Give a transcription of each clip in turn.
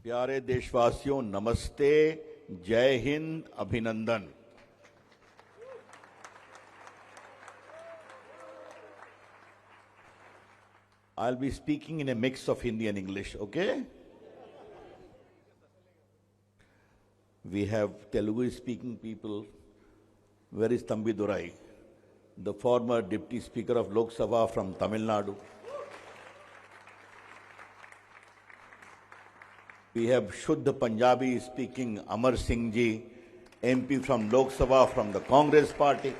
प्यारे देशवासियों, नमस्ते, जय हिंद, अभिनंदन। I'll be speaking in a mix of Hindi and English, okay? We have Telugu speaking people. Where is Thambi Durai, the former Deputy Speaker of Lok Sabha from Tamil Nadu? We have Shuddha Punjabi speaking Amar Singh ji, MP from Lok Sabha from the Congress Party.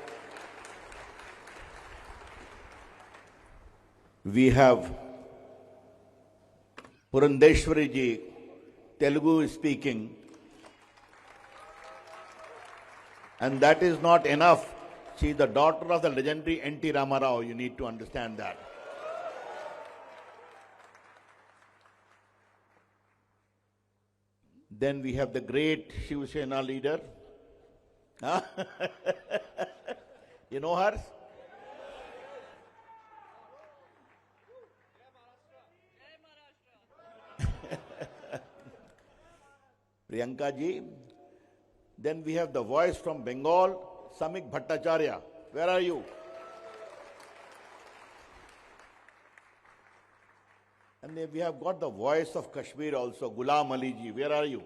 We have Purandeshwari ji, Telugu speaking. And that is not enough. She is the daughter of the legendary N.T. Ramarao. You need to understand that. Then we have the great Shiv Sena leader. Huh? You know her? Priyanka ji. Then we have the voice from Bengal, Samik Bhattacharya. Where are you? And then we have got the voice of Kashmir also, Ghulam Ali ji. Where are you?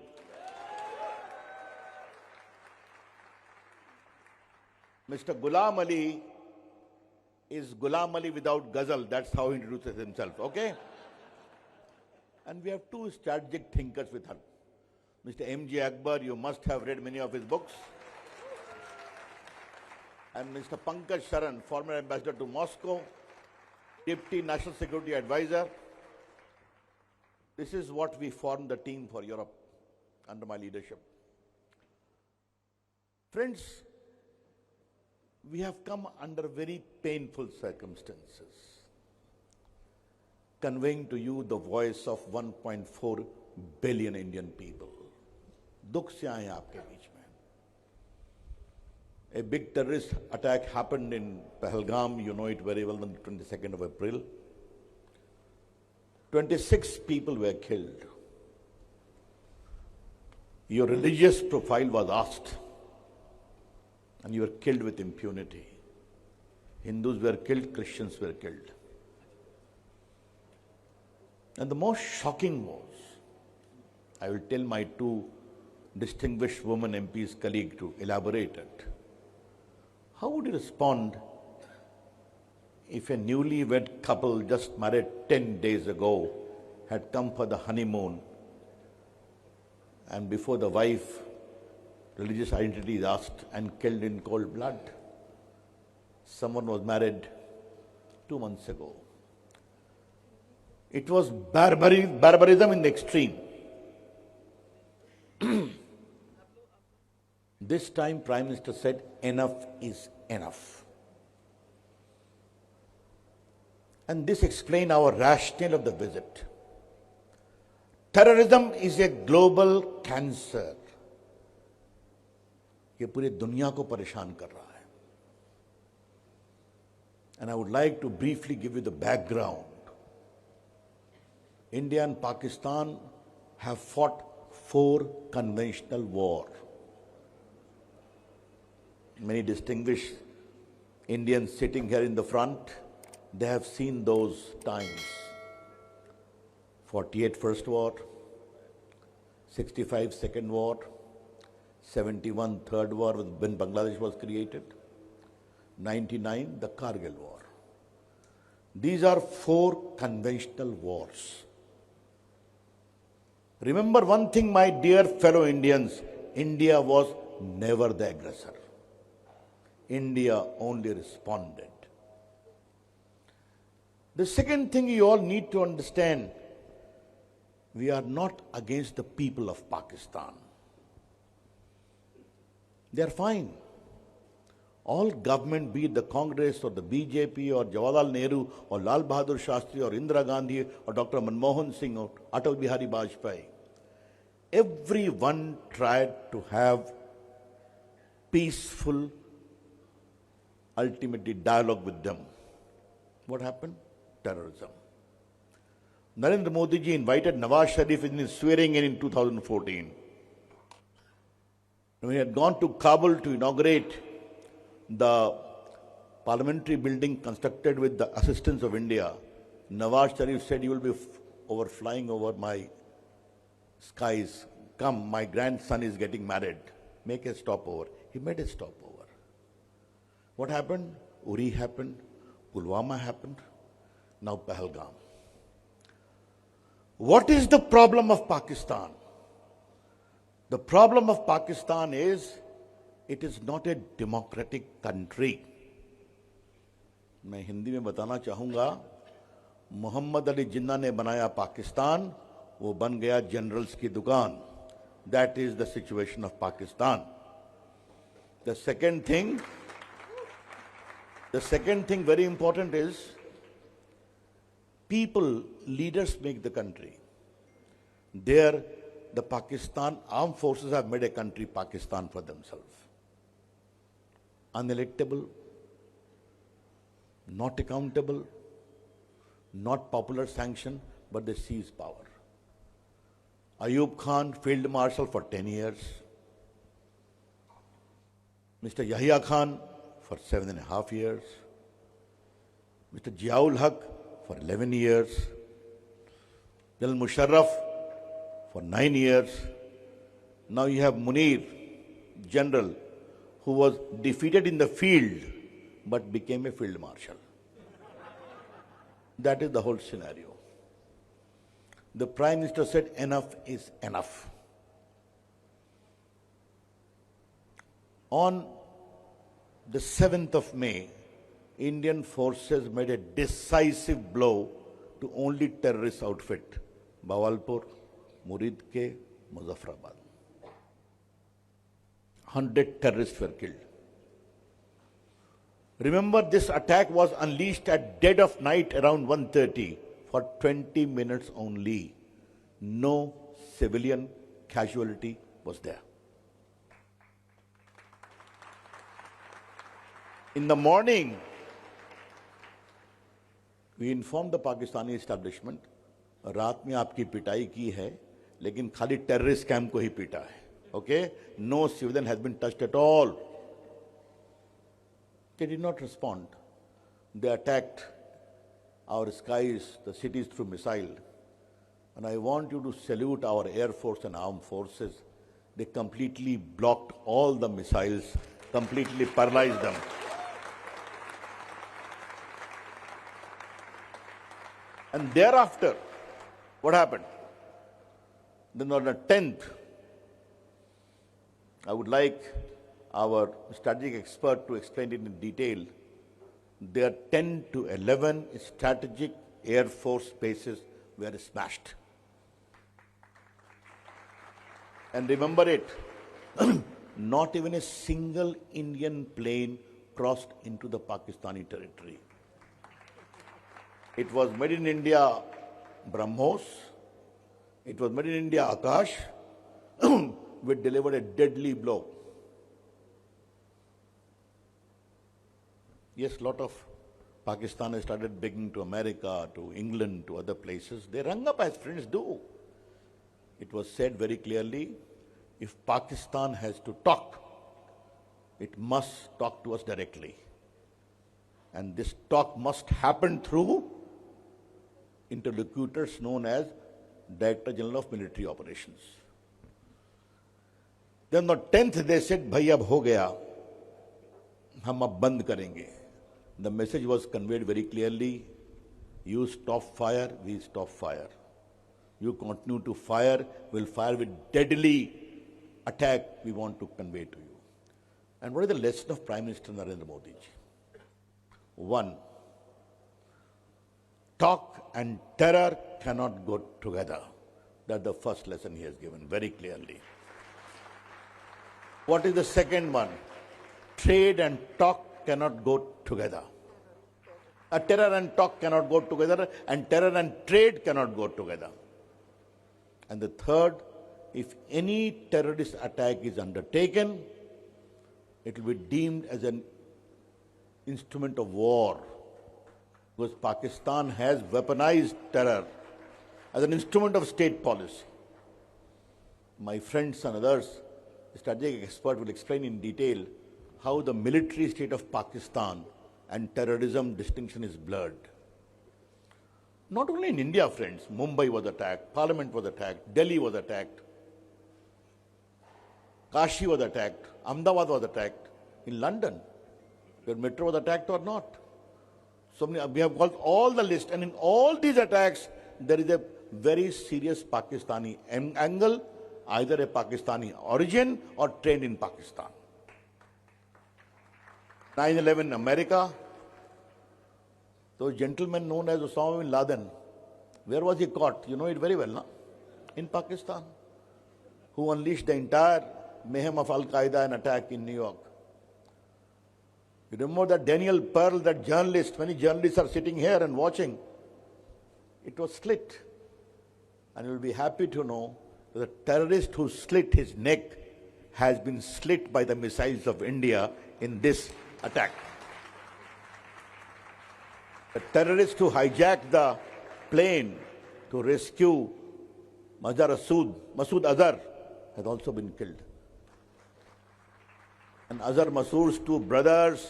Mr. Ghulam Ali is Ghulam Ali without ghazal. That's how he introduces himself, okay? And we have two strategic thinkers with her. Mr. M.J. Akbar, you must have read many of his books. And Mr. Pankaj Sharan, former ambassador to Moscow, Deputy National Security Advisor. This is what we formed the team for Europe under my leadership. Friends, we have come under very painful circumstances, conveying to you the voice of 1.4 billion Indian people. दुख से आए आपके बीच में. A big terrorist attack happened in Pahalgam, you know it very well, on the 22nd of April. 26 people were killed. Your religious profile was asked, and you were killed with impunity. Hindus were killed, Christians were killed. And the most shocking was, I will tell my two distinguished women MPs colleague to elaborate it. How would you respond if a newlywed couple just married 10 days ago had come for the honeymoon, and before the wife, religious identity is asked and killed in cold blood? Someone was married 2 months ago. It was barbarism in the extreme. This time, Prime Minister said, enough is enough. And this explained our rationale of the visit. Terrorism is a global cancer. ये पूरी दुनिया को परेशान कर रहा है. And I would like to briefly give you the background. India and Pakistan have fought 4 conventional wars. Many distinguished Indians sitting here in the front, they have seen those times. 48 First War, 65 Second War, 71 Third War when Bangladesh was created, 99 the Kargil War. These are 4 conventional wars. Remember one thing, my dear fellow Indians, India was never the aggressor. India only responded. The second thing you all need to understand, we are not against the people of Pakistan. They are fine. All government, be it the Congress or the BJP or Jawaharlal Nehru or Lal Bahadur Shastri or Indira Gandhi or Dr. Manmohan Singh or Atal Bihari Vajpayee, everyone tried to have peaceful, ultimately dialogue with them. What happened? Terrorism. Narendra Modi ji invited Nawaz Sharif in his swearing in 2014. When he had gone to Kabul to inaugurate the parliamentary building constructed with the assistance of India, Nawaz Sharif said, "You will be flying over my skies. Come, my grandson is getting married. Make a stopover." He made a stopover. What happened? Uri happened, Pulwama happened, now Pahalgam. What is the problem of Pakistan? The problem of Pakistan is it is not a democratic country. मैं हिंदी में बताना चाहूंगा, मोहम्मद अली जिन्ना ने बनाया पाकिस्तान, वो बन गया generals की दुकान. That is the situation of Pakistan. The second thing very important is people, leaders make the country. There, the Pakistan armed forces have made a country, Pakistan, for themselves. Unelectable, not accountable, not popular sanction, but they seize power. Ayub Khan, Field Marshal for 10 years. Mr. Yahya Khan for 7.5 years. Mr. Ziaul Haq for 11 years. General Musharraf for 9 years. Now you have Munir, general, who was defeated in the field but became a field marshal. That is the whole scenario. The Prime Minister said enough is enough. On the 7th of May, Indian forces made a decisive blow to only terrorist outfit, Bawalpur, Muridke, Muzaffarabad. 100 terrorists were killed. Remember, this attack was unleashed at dead of night around 1:30 for 20 minutes only. No civilian casualty was there. In the morning, we informed the Pakistani establishment, रात में आपकी पिटाई की है, लेकिन खाली terrorist camp को ही पीटा है. Okay? No civilian has been touched at all. They did not respond. They attacked our skies, the cities through missile. And I want you to salute our Air Force and armed forces. They completely blocked all the missiles, completely paralyzed them. And thereafter, what happened? Then on the 10th, I would like our strategic expert to explain it in detail. There 10 to 11 strategic Air Force bases were smashed. And remember it, not even a single Indian plane crossed into the Pakistani territory. It was made in India BrahMos, it was made in India Akash, which delivered a deadly blow. Yes, a lot of Pakistan has started begging to America, to England, to other places. They rung up as friends do. It was said very clearly, if Pakistan has to talk, it must talk to us directly. And this talk must happen through interlocutors known as Director General of Military Operations. Then on the 10th they said, "Bhai ab ho gaya, hum ab band karenge." The message was conveyed very clearly. You stop fire, we stop fire. You continue to fire, we'll fire with deadly attack we want to convey to you. And what is the lesson of Prime Minister Narendra Modi ji? One, talk and terror cannot go together. That's the first lesson he has given very clearly. What is the second one? Trade and talk cannot go together. Terror and talk cannot go together, and terror and trade cannot go together. And the third, if any terrorist attack is undertaken, it will be deemed as an instrument of war, because Pakistan has weaponized terror. as an instrument of state policy. My friends and others, strategic expert, will explain in detail how the military state of Pakistan and terrorism distinction is blurred. Not only in India, friends, Mumbai was attacked, Parliament was attacked, Delhi was attacked, Kashi was attacked, Ahmedabad was attacked, in London, your metro was attacked or not. So we have got all the list, and in all these attacks, there is a very serious Pakistani angle, either a Pakistani origin or trained in Pakistan. 9/11 America, those gentlemen known as Osama bin Laden, where was he caught? You know it very well, no? In Pakistan, who unleashed the entire mayhem of Al-Qaeda and attack in New York. You remember that Daniel Pearl, that journalist, many journalists are sitting here and watching. It was slit. And you will be happy to know that the terrorist who slit his neck has been slit by the missiles of India in this attack. The terrorist who hijacked the plane to rescue Masood Azhar has also been killed. And Azhar Masood's two brothers,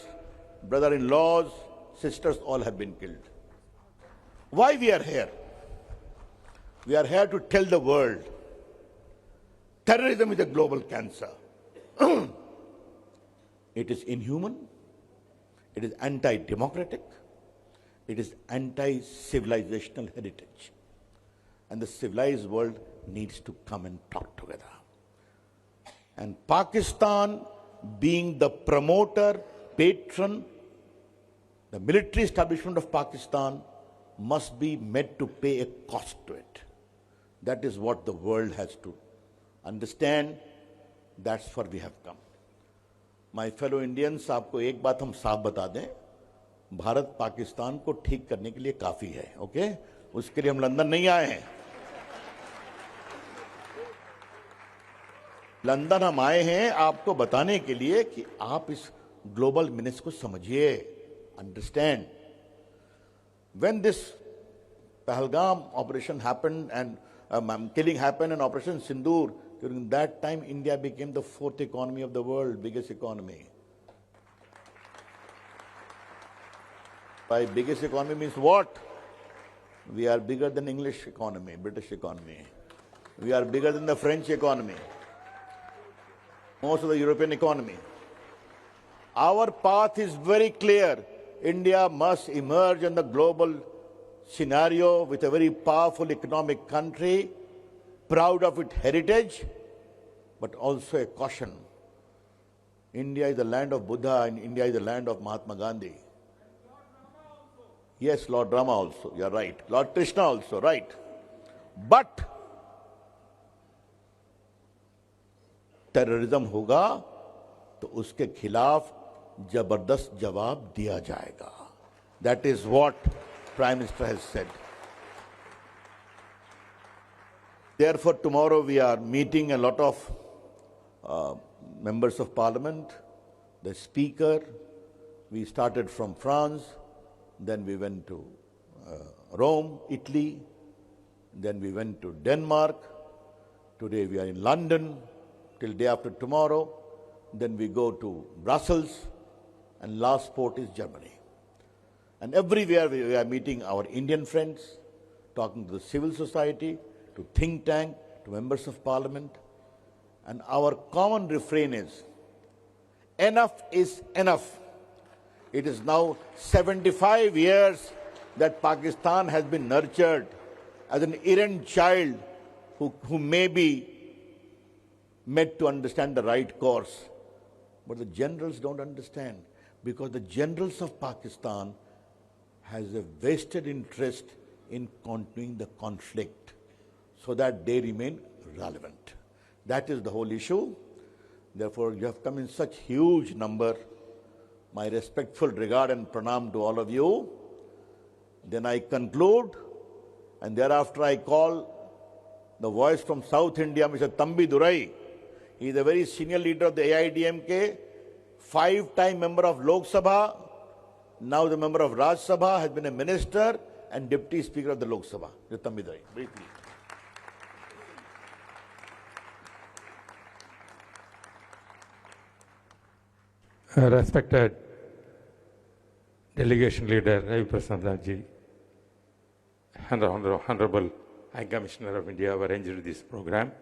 brother-in-laws, sisters, all have been killed. Why we are here? We are here to tell the world terrorism is a global cancer. It is inhuman, it is anti-democratic, it is anti-civilizational heritage. And the civilized world needs to come and talk together. And Pakistan, being the promoter, patron, the military establishment of Pakistan must be made to pay a cost to it. That is what the world has to understand. That's where we have come. My fellow Indians, आपको एक बात हम साफ बता दें, भारत पाकिस्तान को ठीक करने के लिए काफी है, ओके? उसके लिए हम लंदन नहीं आए हैं। लंदन हम आए हैं आपको बताने के लिए कि आप इस ग्लोबल मिनेस को समझिए, understand. When this Pahalgam operation happened and killing happened and Operation Sindoor, during that time India became the fourth economy of the world, biggest economy. By biggest economy means what? We are bigger than English economy, British economy. We are bigger than the French economy, most of the European economy. Our path is very clear. India must emerge in the global scenario with a very powerful economic country, proud of its heritage, but also a caution. India is the land of Buddha and India is the land of Mahatma Gandhi. Yes, Lord Rama also, you are right. Lord Krishna also, right. But terrorism होगा तो उसके खिलाफ जबरदस्त जवाब दिया जाएगा. That is what Prime Minister has said. Therefore, tomorrow we are meeting a lot of members of Parliament, the Speaker. We started from France, then we went to Rome, Italy, then we went to Denmark. Today we are in London till day after tomorrow. Then we go to Brussels, and last port is Germany. And everywhere we are meeting our Indian friends, talking to the civil society, to think tank, to members of Parliament. And our common refrain is, enough is enough. It is now 75 years that Pakistan has been nurtured as an errant child who may be made to understand the right course. But the generals don't understand, because the generals of Pakistan has a vested interest in continuing the conflict so that they remain relevant. That is the whole issue. Therefore, you have come in such huge number. My respectful regard and pranam to all of you. Then I conclude, and thereafter I call the voice from South India, Mr. Thambi Durai. He is a very senior leader of the AIDMK, 5-time member of Lok Sabha, now the member of Raj Sabha, has been a minister, and Deputy Speaker of the Lok Sabha, Ritam Midrai. Very pleased. Respected Delegation Leader Ravi Prasad ji and Honorable High Commissioner of India who arranged this program.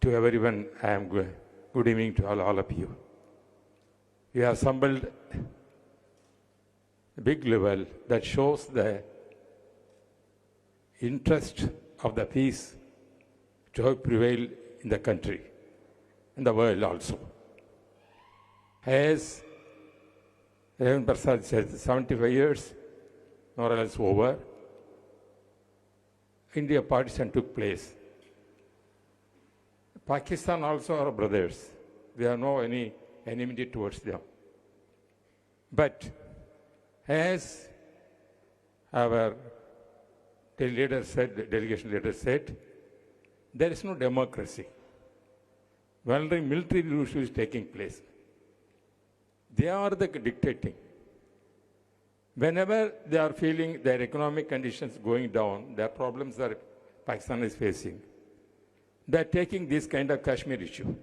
To everyone, I am good evening to all of you. We have assembled a big level that shows the interest of the peace to have prevailed in the country, in the world also. As Ravi Prasad said, 75 years, more or less over, India partition took place. Pakistan also are brothers. We have no any enmity towards them. But as our delegation leader said, there is no democracy. Only military rule is taking place. They are the dictating. Whenever they are feeling their economic conditions going down, their problems are Pakistan is facing, they are taking this kind of Kashmir issue.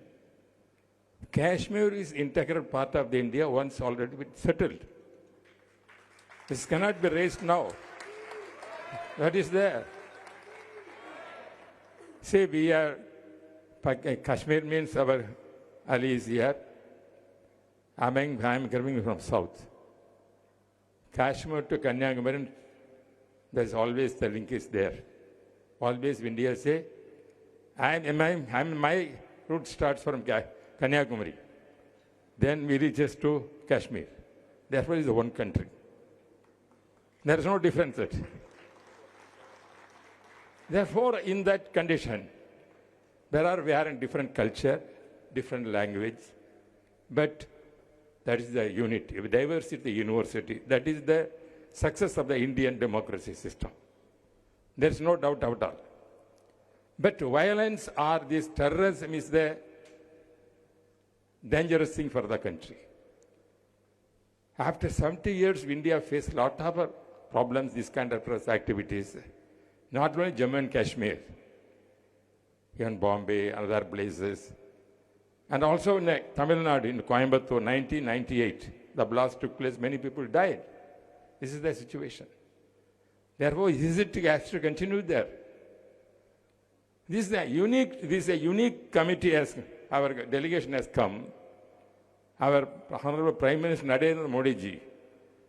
Kashmir is integral part of the India once already been settled. This cannot be raised now. That is there. See, we are, Kashmir means our Ali is here. I am coming from south. Kashmir to Kanyakumari, there's always the link is there. Always India say, my route starts from Kanyakumari. Then we reaches to Kashmir. Therefore, it is one country. There is no difference. Therefore, in that condition, we are in different culture, different language, but that is the unity, diversity, university. That is the success of the Indian democracy system. There is no doubt about all. But violence or this terrorism is the dangerous thing for the country. After 70 years, India faced a lot of problems, this kind of terrorist activities. Not only Jammu and Kashmir, even Bombay and other places. And also in Tamil Nadu, in Coimbatore, 1998, the blast took place, many people died. This is the situation. Therefore, it has to continue there. This is a unique committee, as our delegation has come. Our Honorable Prime Minister Narendra Modi ji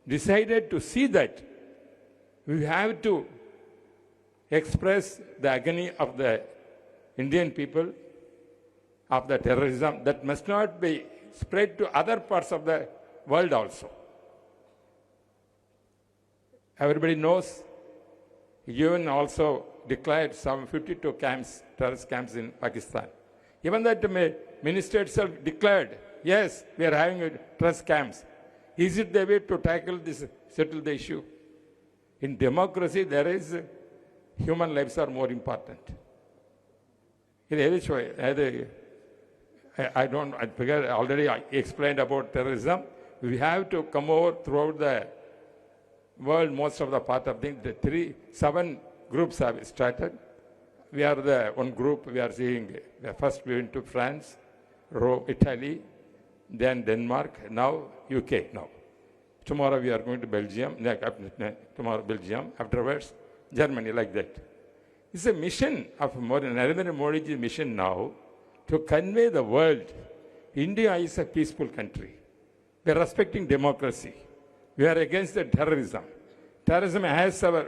decided to see that we have to express the agony of the Indian people of the terrorism that must not be spread to other parts of the world also. Everybody knows, UN also declared some 52 camps, terrorist camps in Pakistan. Even that minister itself declared, yes, we are having terrorist camps. Is it the way to tackle this, settle the issue? In democracy, there is human lives are more important. I already explained about terrorism. We have to come over throughout the world, most of the part of things. The 7 groups have started. We are the one group, we are seeing, first we went to France, Rome, Italy, then Denmark, now UK now. Tomorrow we are going to Belgium, tomorrow Belgium, afterwards Germany, like that. It's a mission of Narendra Modi's mission now to convey the world. India is a peaceful country. We are respecting democracy. We are against the terrorism. Terrorism has our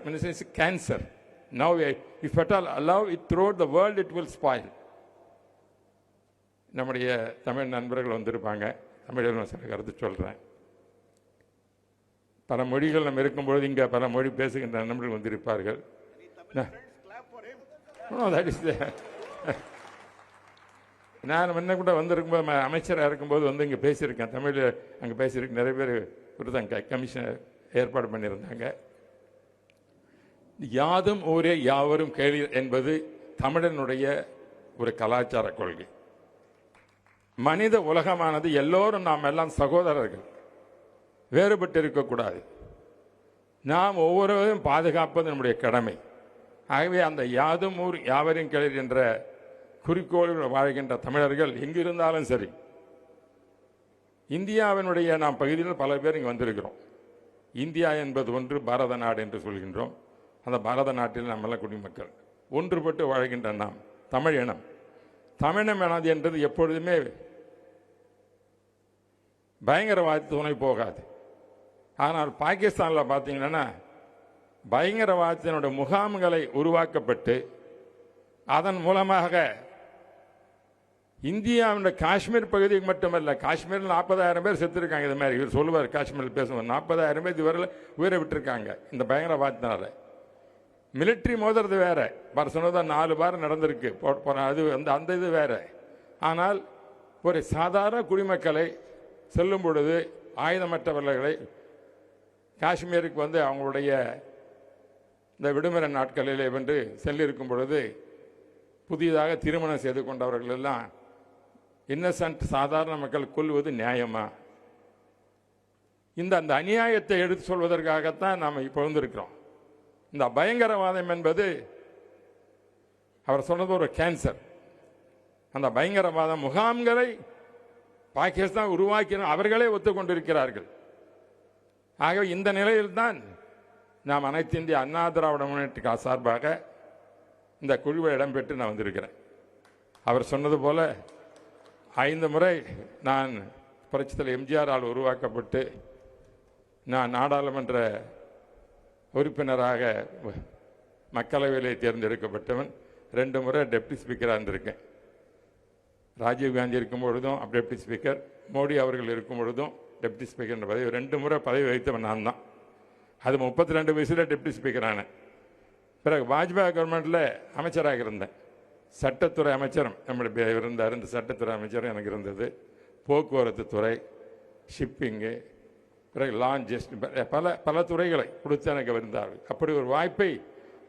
cancer. Now, if at all allow it throughout the world, it will spoil. நம்முடைய தமிழ் நண்பர்கள் வந்திருப்பாங்க. தமிழில் நான் சில கருத்து சொல்கிறேன். பல மொழிகள் நம்ம இருக்கும்பொழுது இங்கே பல மொழி பேசுகின்ற நண்பர்கள் வந்திருப்பார்கள். நான் முன்ன கூட வந்திருக்கும்போது அமைச்சராக இருக்கும்போது வந்து இங்கே பேசியிருக்கேன். தமிழில் அங்கே பேசியிருக்கேன். நிறைய பேர் கொடுத்தாங்க, கமிஷன் ஏற்பாடு பண்ணியிருந்தாங்க. யாதும் ஊரே யாவரும் கேளீர் என்பது தமிழனுடைய ஒரு கலாச்சார கொள்கை. மனித உலகமானது எல்லோரும் நாம் எல்லாம் சகோதரர்கள், வேறுபட்டு இருக்கக்கூடாது. நாம் ஒவ்வொருவரும் பாதுகாப்பது நம்முடைய கடமை. ஆகவே அந்த யாதும் ஊர் யாவரும் கேளீர் என்ற குறிக்கோளில் வாழ்கின்ற தமிழர்கள் எங்கிருந்தாலும் சரி, இந்தியாவினுடைய நாம் பகுதியில் பல பேர் இங்கே வந்திருக்கிறோம். இந்தியா என்பது ஒன்று, பாரத நாடு என்று சொல்கின்றோம். அந்த பாரத நாட்டில் நம்மெல்லாம் குடிமக்கள் ஒன்றுபட்டு வாழ்கின்ற நாம் தமிழ் இனம். தமிழம் எனது என்றது எப்பொழுதுமே பயங்கரவாத துணை போகாது. ஆனால் பாகிஸ்தானில் பார்த்தீங்கன்னா பயங்கரவாதத்தினுடைய முகாம்களை உருவாக்கப்பட்டு அதன் மூலமாக இந்தியாவுடைய காஷ்மீர் பகுதிக்கு மட்டுமல்ல, காஷ்மீரில் 40,000 பேர் செத்துருக்காங்க. இது மாதிரி இவர் சொல்லுவார், காஷ்மீரில் பேசுவார், 40,000 பேர் இதுவரையில் உயிரை விட்டுருக்காங்க இந்த பயங்கரவாதத்தினால. மிலிட்ரி மோதுறது வேற, சொன்னதான் 4 பார் நடந்திருக்கு, அது அந்த இது வேற. ஆனால் ஒரு சாதாரண குடிமக்களை செல்லும் பொழுது ஆயுதமற்றவர்களை காஷ்மீருக்கு வந்து அவங்களுடைய இந்த விடுமுறை நாட்களிலே வென்று செல்லிருக்கும் பொழுது புதிதாக திருமணம் செய்து கொண்டவர்கள் எல்லாம் இன்னசென்ட் சாதாரண மக்கள் கொல்வது நியாயமா? அந்த அநியாயத்தை எடுத்து சொல்வதற்காகத்தான் நாம் இப்போ வந்திருக்கிறோம். இந்த பயங்கரவாதம் என்பது அவர் சொன்னது ஒரு கேன்சர். அந்த பயங்கரவாத முகாம்களை பாகிஸ்தான் உருவாக்கின அவர்களே ஒத்துக்கொண்டிருக்கிறார்கள். ஆகவே இந்த நிலையில்தான் நாம் அனைத்து இந்திய அண்ணா திராவிட முன்னேற்ற சார்பாக இந்த குழுவை இடம்பெற்று நான் வந்திருக்கிறேன். அவர் சொன்னது போல 5 முறை நான் புரட்சித்தலைவர் எம்ஜிஆரால் உருவாக்கப்பட்டு நான் நாடாளுமன்ற உறுப்பினராக மக்களவையிலே தேர்ந்தெடுக்கப்பட்டவன். 2 முறை டெப்டி ஸ்பீக்கராக இருந்திருக்கேன். ராஜீவ்காந்தி இருக்கும் பொழுதும் டெப்டி ஸ்பீக்கர், மோடி அவர்கள் இருக்கும் பொழுதும் டெப்டி ஸ்பீக்கர் என்ற பதவி 2 முறை பதவி வகித்தவன் நான் தான். அது 32 வயசில் டெப்டி ஸ்பீக்கர் ஆனேன். பிறகு வாஜ்பாய் கவர்மெண்ட்டில் அமைச்சராக இருந்தேன். சட்டத்துறை அமைச்சரும் நம்மளுடைய இருந்தார். இந்த சட்டத்துறை அமைச்சரும் எனக்கு இருந்தது. போக்குவரத்து துறை, ஷிப்பிங்கு, பிறகு லான்ஜஸ்ட், பல பல துறைகளை கொடுத்து எனக்கு இருந்தார்கள். அப்படி ஒரு வாய்ப்பை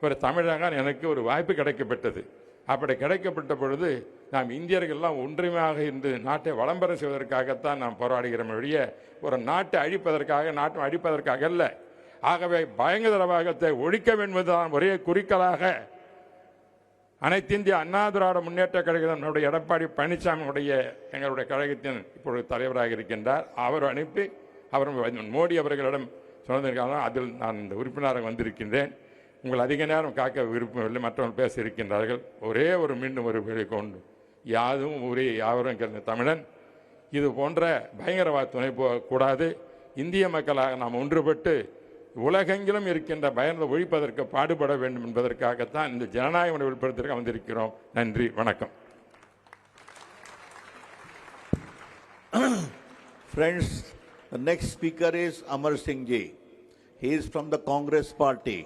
ஒரு தமிழக எனக்கு ஒரு வாய்ப்பு கிடைக்கப்பட்டது. அப்படி கிடைக்கப்பட்ட பொழுது நாம் இந்தியர்கள்லாம் ஒன்றுமையாக இருந்து நாட்டை வளம் பெற செய்வதற்காகத்தான் நாம் போராடுகிறோம் ஒழிய ஒரு நாட்டை அழிப்பதற்காக அல்ல. ஆகவே பயங்கரவாதத்தை ஒழிக்க வேண்டுவதுதான் ஒரே குறிக்கோளாக அனைத்து இந்திய அண்ணா திராவிட முன்னேற்ற கழகம் நம்முடைய எடப்பாடி பழனிசாமியுடைய எங்களுடைய கழகத்தின் இப்பொழுது தலைவராக இருக்கின்றார். அவர் அனுப்பி அவர் மோடி அவர்களிடம் சொன்னதற்காக அதில் நான் இந்த உறுப்பினராக வந்திருக்கின்றேன். உங்கள் அதிக நேரம் காக்க விருப்பமில்லை, மற்றவர்கள் பேச இருக்கின்றார்கள். ஒரே ஒரு மீண்டும் ஒரு வேலை கொண்டு யாதும் ஊரே யாவரும் கிடந்த தமிழன் இது போன்ற பயங்கரவாத துணை போகக்கூடாது. இந்திய மக்களாக நாம் ஒன்றுபட்டு உலகெங்கிலும் இருக்கின்ற பயணத்தை ஒழிப்பதற்கு பாடுபட வேண்டும் என்பதற்காகத்தான் இந்த ஜனநாயக வெளிப்படுத்திற்கு வந்திருக்கிறோம். நன்றி, வணக்கம். Friends, the next speaker is Amar Singh Ji. He is from the Congress party.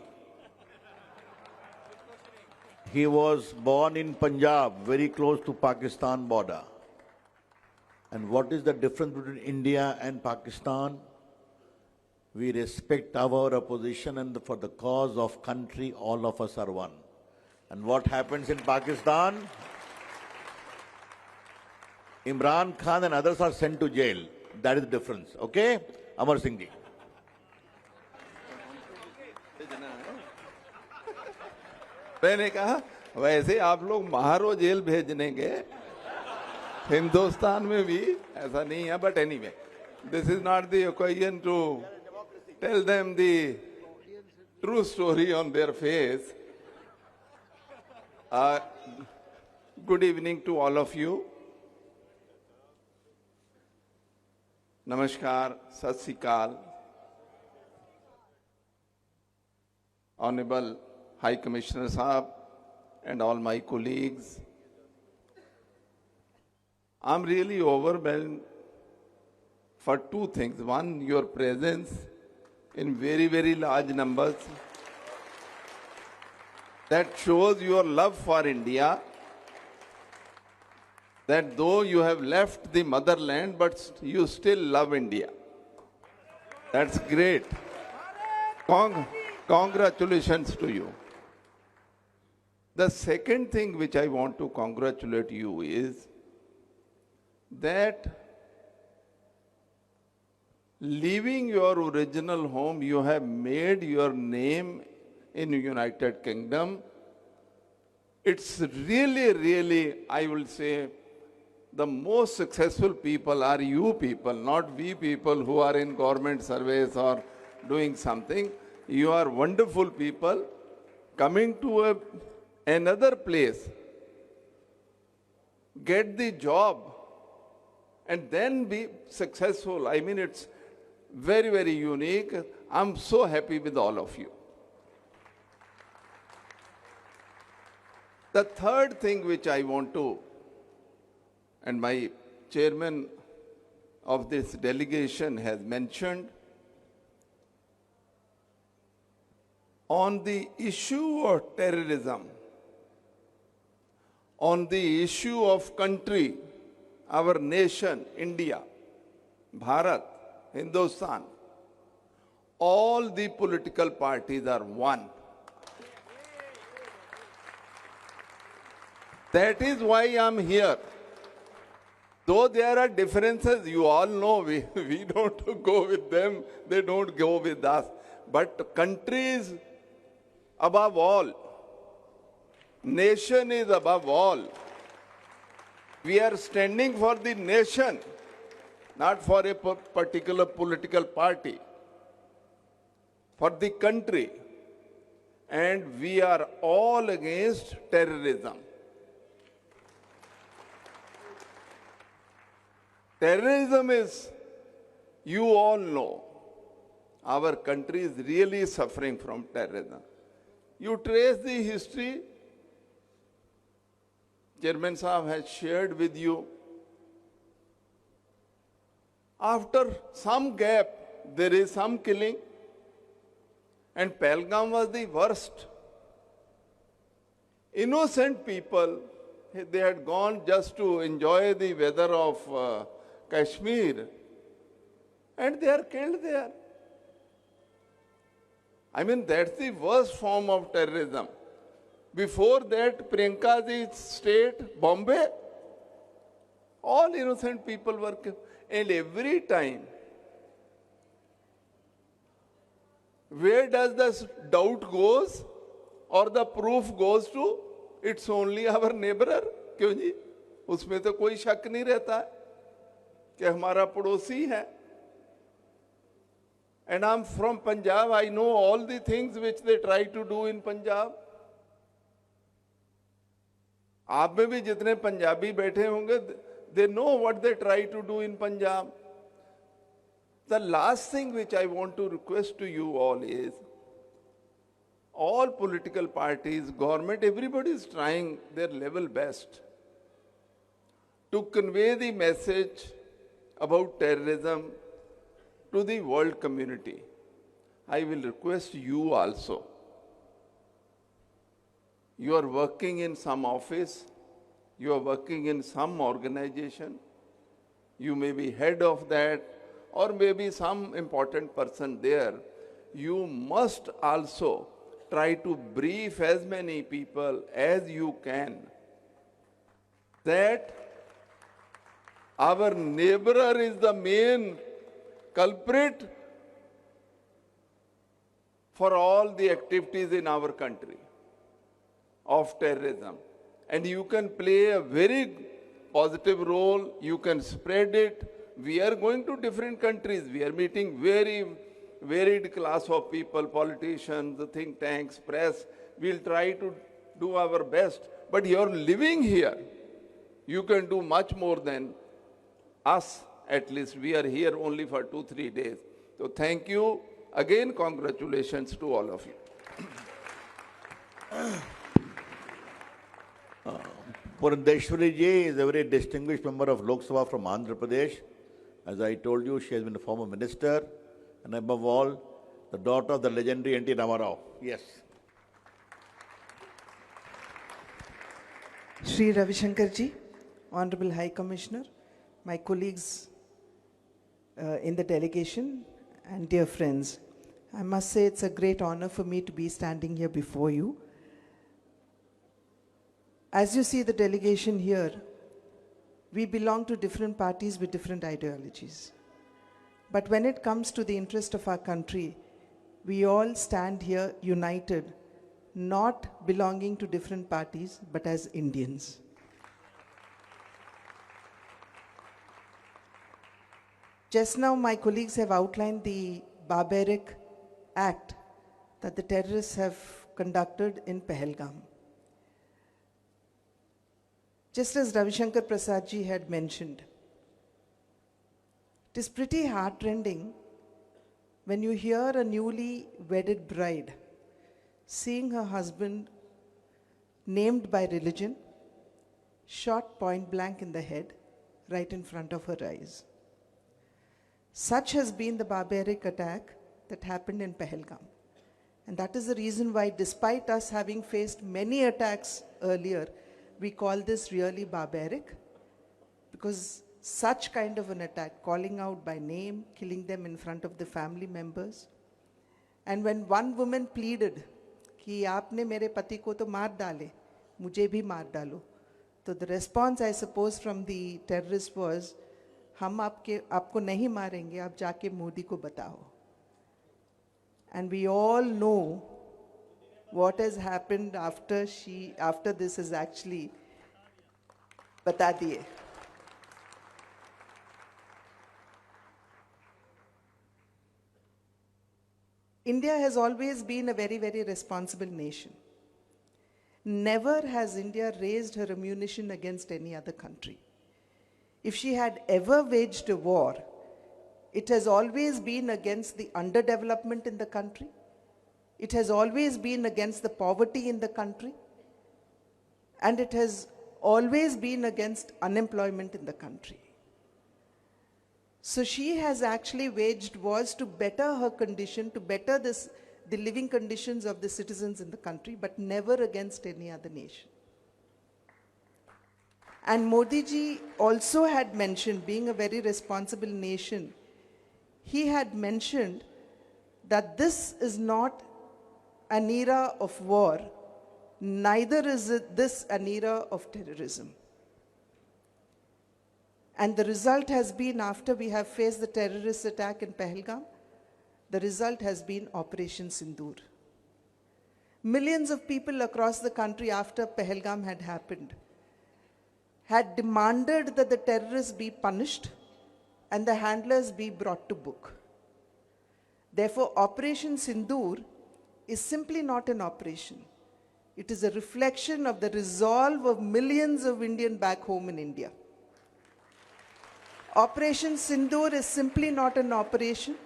He was born in Punjab, very close to Pakistan border. And what is the difference between India and Pakistan? We respect our opposition, and for the cause of country, all of us are one. And what happens in Pakistan? Imran Khan and others are sent to jail. That is the difference. Okay? Amar Singh Ji. मैंने कहा वैसे आप लोग महारो jail भेजने के हिंदुस्तान में भी ऐसा नहीं है, but anyway this is not the occasion to tell them the true story on their face. Good evening to all of you. नमस्कार, सत श्री अकाल. Honorable High Commissioner Saab and all my colleagues, I'm really overwhelmed for 2 things. One, your presence in very, very large numbers. That shows your love for India, that though you have left the motherland, but you still love India. That's great. Congratulations to you. The second thing which I want to congratulate you is that leaving your original home, you have made your name in United Kingdom. It's really, really, I will say, the most successful people are you people, not we people who are in government service or doing something. You are wonderful people coming to another place, get the job, and then be successful. I mean, it's very, very unique. I'm so happy with all of you. The third thing which I want to, and my chairman of this delegation has mentioned, on the issue of terrorism, on the issue of country, our nation, India, Bharat, Hindustan, all the political parties are one. That is why I'm here. Though there are differences, you all know we don't go with them, they don't go with us. But country is above all. Nation is above all. We are standing for the nation, not for a particular political party, for the country. And we are all against terrorism. Terrorism is, you all know, our country is really suffering from terrorism. You trace the history, Chairman Sahab has shared with you. After some gap, there is some killing, and Pahalgam was the worst. Innocent people, they had gone just to enjoy the weather of Kashmir, and they are killed there. I mean, that's the worst form of terrorism. Before that, Priyanka's state, Bombay, all innocent people were killed. And every time, where does the doubt goes or the proof goes to? It's only our neighbor. क्यों जी? उसमें तो कोई शक नहीं रहता है कि हमारा पड़ोसी है. And I'm from Punjab. I know all the things which they try to do in Punjab. आप में भी जितने पंजाबी बैठे होंगे, they know what they try to do in Punjab. The last thing which I want to request to you all is, all political parties, government, everybody is trying their level best to convey the message about terrorism to the world community. I will request you also. You are working in some office, you are working in some organization, you may be head of that, or maybe some important person there. You must also try to brief as many people as you can that our neighbor is the main culprit for all the activities in our country of terrorism. And you can play a very positive role, you can spread it. We are going to different countries, we are meeting very varied class of people, politicians, think tanks, press. We'll try to do our best. But you're living here, you can do much more than us. At least we are here only for 2-3 days. So thank you. Again, congratulations to all of you. Purandeshwari ji is a very distinguished member of Lok Sabha from Andhra Pradesh. As I told you, she has been a former minister, and above all, the daughter of the legendary N.T. Ramarao. Yes. Shri Ravi Shankar ji, Honorable High Commissioner, my colleagues in the delegation, and dear friends, I must say it's a great honor for me to be standing here before you. As you see the delegation here, we belong to different parties with different ideologies. But when it comes to the interest of our country, we all stand here united, not belonging to different parties, but as Indians. Just now, my colleagues have outlined the barbaric act that the terrorists have conducted in Pahalgam. Just as Ravi Shankar Prasad ji had mentioned, it is pretty heartrending when you hear a newly wedded bride seeing her husband named by religion, shot point blank in the head, right in front of her eyes. Such has been the barbaric attack that happened in Pahalgam. And that is the reason why, despite us having faced many attacks earlier, we call this really barbaric, because such kind of an attack, calling out by name, killing them in front of the family members. And when one woman pleaded, कि आपने मेरे पति को तो मार डाले, मुझे भी मार डालो. So the response, I suppose, from the terrorist was, हम आपको नहीं मारेंगे, आप जाके मोदी को बताओ. And we all know what has happened after this is actually bata diye. India has always been a very, very responsible nation. Never has India raised her ammunition against any other country. If she had ever waged a war, it has always been against the underdevelopment in the country. It has always been against the poverty in the country. And it has always been against unemployment in the country. So she has actually waged wars to better her condition, to better the living conditions of the citizens in the country, but never against any other nation. And Modi ji also had mentioned, being a very responsible nation, he had mentioned that this is not an era of war, neither is this an era of terrorism. And the result has been, after we have faced the terrorist attack in Pahalgam, the result has been Operation Sindoor. Millions of people across the country, after Pahalgam had happened, had demanded that the terrorists be punished and the handlers be brought to book. Therefore, Operation Sindoor is simply not an operation. It is a reflection of the resolve of millions of Indians back home in India. Operation Sindoor is simply not an operation,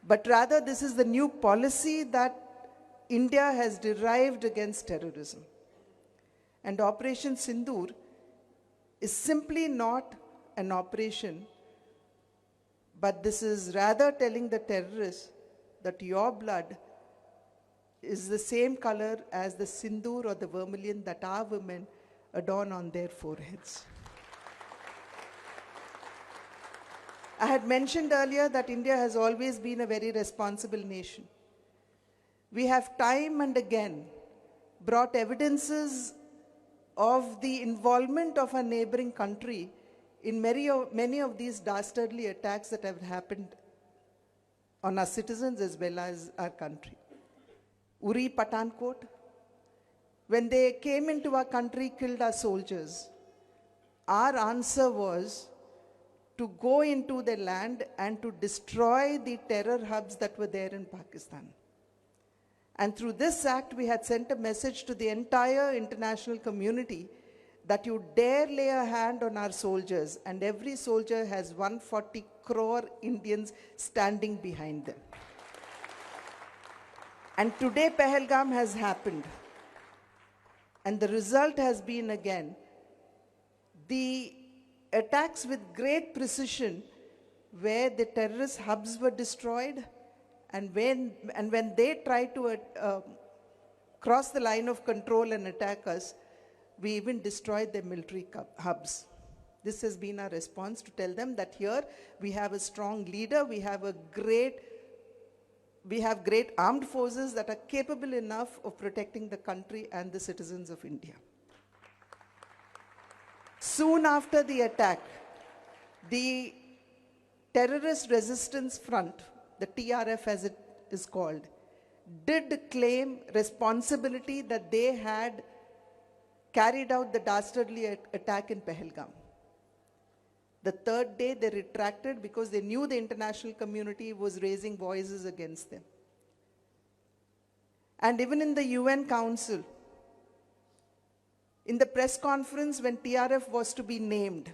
but rather this is the new policy that India has derived against terrorism. And Operation Sindoor is simply not an operation, but this is rather telling the terrorists that your blood is the same color as the sindoor or the vermilion that our women adorn on their foreheads. I had mentioned earlier that India has always been a very responsible nation. We have time and again brought evidences of the involvement of our neighboring country in many of these dastardly attacks that have happened on our citizens as well as our country. Uri, Pathankot, when they came into our country, killed our soldiers, our answer was to go into the land and to destroy the terror hubs that were there in Pakistan. And through this act, we had sent a message to the entire international community that you dare lay a hand on our soldiers, and every soldier has 140 crore Indians standing behind them. And today Pahalgam has happened. And the result has been, again, the attacks with great precision where the terrorist hubs were destroyed, and when they tried to cross the line of control and attack us, we even destroyed their military hubs. This has been our response, to tell them that here we have a strong leader, we have great armed forces that are capable enough of protecting the country and the citizens of India. Soon after the attack, the Terrorist Resistance Front, the TRF as it is called, did claim responsibility that they had carried out the dastardly attack in Pahalgam. The third day they retracted because they knew the international community was raising voices against them. And even in the UN Council, in the press conference when TRF was to be named,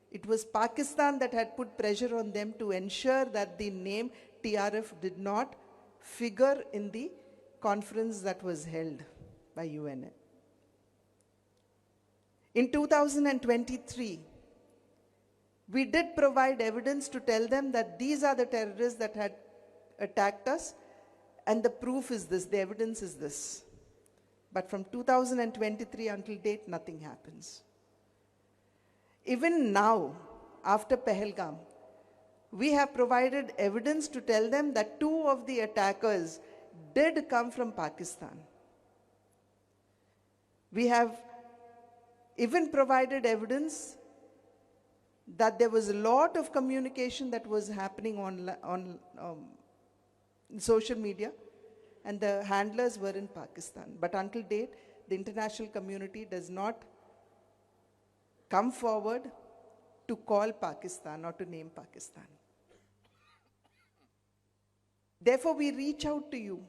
it was Pakistan that had put pressure on them to ensure that the name TRF did not figure in the conference that was held by UN. In 2023, we did provide evidence to tell them that these are the terrorists that had attacked us, and the proof is this, the evidence is this. But from 2023 until date, nothing happens. Even now, after Pahalgam, we have provided evidence to tell them that 2 of the attackers did come from Pakistan. We have even provided evidence that there was a lot of communication that was happening on social media, and the handlers were in Pakistan. But until date, the international community does not come forward to call Pakistan or to name Pakistan. Therefore, we reach out to you.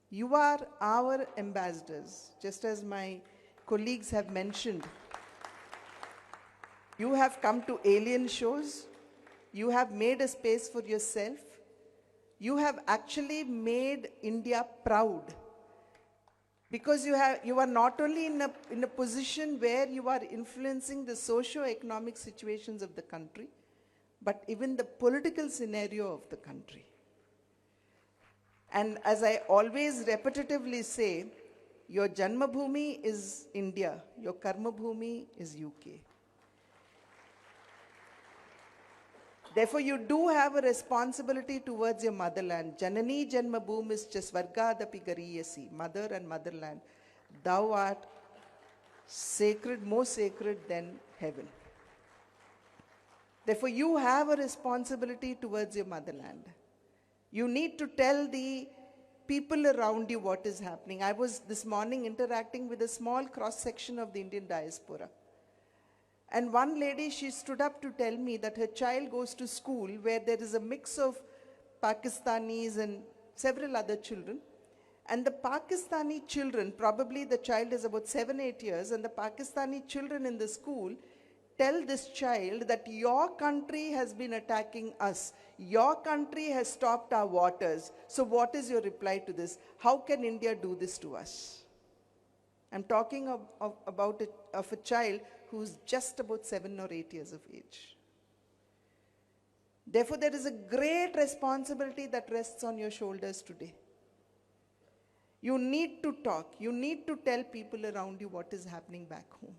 You are our ambassadors, just as my colleagues have mentioned. You have come to alien shows. You have made a space for yourself. You have actually made India proud. Because you are not only in a position where you are influencing the socio-economic situations of the country, but even the political scenario of the country. And as I always repetitively say, your Janmabhoomi is India, your Karmabhoomi is UK. Therefore, you do have a responsibility towards your motherland. Janani Janmabhoomischa Swargadapi Gariyasi, mother and motherland. Thou art sacred, more sacred than heaven. Therefore, you have a responsibility towards your motherland. You need to tell the people around you what is happening. I was this morning interacting with a small cross-section of the Indian diaspora. And one lady, she stood up to tell me that her child goes to school where there is a mix of Pakistanis and several other children. And the Pakistani children, probably the child is about 7-8 years, and the Pakistani children in the school tell this child that your country has been attacking us. Your country has stopped our waters. So what is your reply to this? How can India do this to us? I'm talking about a child who's just about 7 or 8 years of age. Therefore, there is a great responsibility that rests on your shoulders today. You need to talk. You need to tell people around you what is happening back home.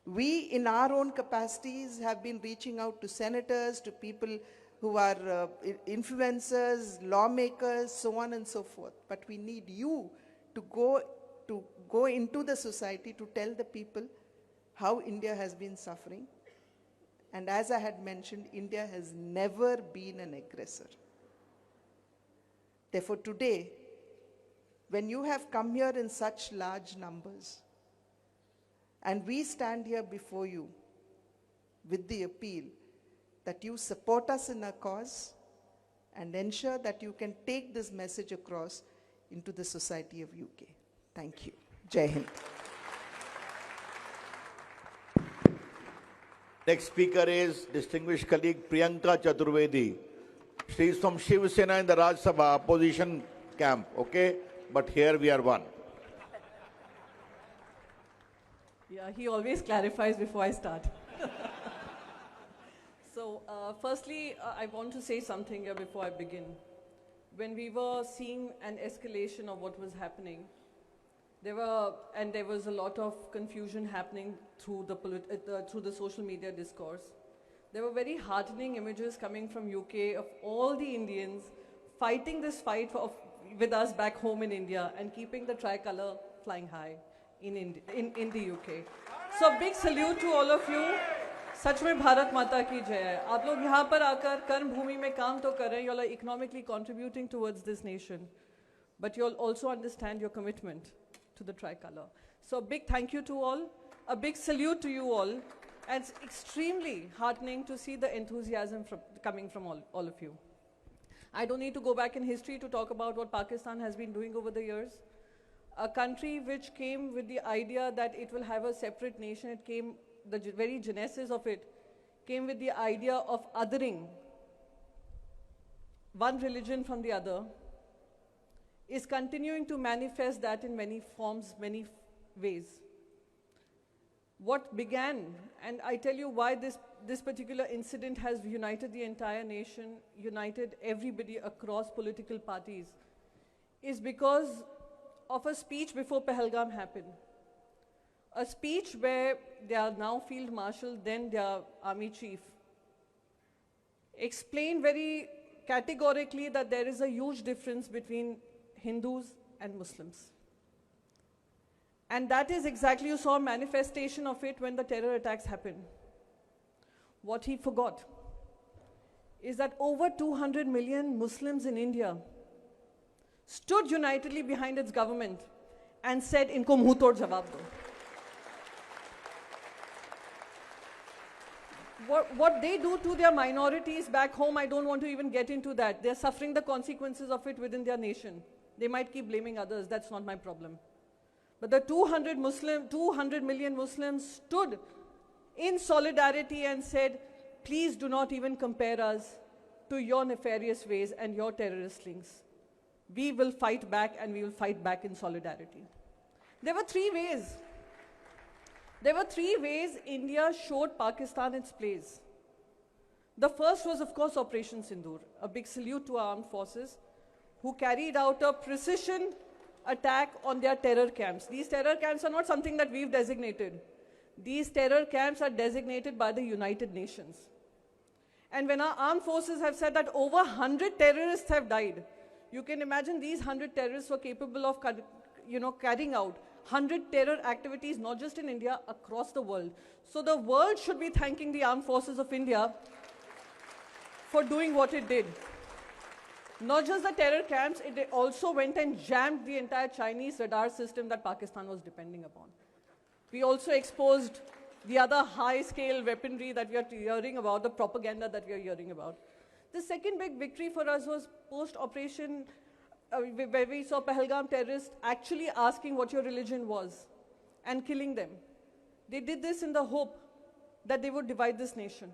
We, in our own capacities, have been reaching out to senators, to people who are influencers, lawmakers, so on and so forth. But we need you to go into the society to tell the people how India has been suffering. And as I had mentioned, India has never been an aggressor. Therefore, today, when you have come here in such large numbers, and we stand here before you with the appeal that you support us in our cause and ensure that you can take this message across into the society of UK. Thank you. Jai Hind. Next speaker is distinguished colleague Priyanka Chaturvedi. She is from Shiv Sena in the Rajya Sabha opposition camp, okay? But here we are one. Yeah, he always clarifies before I start. So, firstly, I want to say something here before I begin. When we were seeing an escalation of what was happening, there was a lot of confusion happening through the social media discourse. There were very heartening images coming from UK of all the Indians fighting this fight with us back home in India and keeping the tricolour flying high in the UK. So a big salute to all of you. सच में भारत माता की जय है. आप लोग यहाँ पर आकर कर्म भूमि में काम तो कर रहे हैं. You all are economically contributing towards this nation, but you all also understand your commitment to the tricolor. So a big thank you to all, a big salute to you all, and it's extremely heartening to see the enthusiasm coming from all of you. I don't need to go back in history to talk about what Pakistan has been doing over the years. A country which came with the idea that it will have a separate nation, the very genesis of it came with the idea of othering one religion from the other, is continuing to manifest that in many forms, many ways. What began, and I tell you why this particular incident has united the entire nation, united everybody across political parties, is because of a speech before Pahalgam happened. A speech where their now Field Marshal, then their Army Chief, explained very categorically that there is a huge difference between Hindus and Muslims. And that is exactly, you saw a manifestation of it when the terror attacks happened. What he forgot is that over 200 million Muslims in India stood unitedly behind its government and said, "Inko muh tod jawab do." What they do to their minorities back home, I don't want to even get into that. They're suffering the consequences of it within their nation. They might keep blaming others, that's not my problem. But the 200 million Muslims stood in solidarity and said, please do not even compare us to your nefarious ways and your terrorist links. We will fight back, and we will fight back in solidarity. There were three ways. There were three ways India showed Pakistan its place. The first was, of course, Operation Sindoor. A big salute to our armed forces who carried out a precision attack on their terror camps. These terror camps are not something that we've designated. These terror camps are designated by the United Nations. And when our armed forces have said that over 100 terrorists have died, you can imagine these 100 terrorists were capable of carrying out 100 terror activities, not just in India, across the world. So the world should be thanking the armed forces of India for doing what it did. Not just the terror camps, it also went and jammed the entire Chinese radar system that Pakistan was depending upon. We also exposed the other high-scale weaponry that we are hearing about, the propaganda that we are hearing about. The second big victory for us was post-operation, where we saw Pahalgam terrorists actually asking what your religion was and killing them. They did this in the hope that they would divide this nation.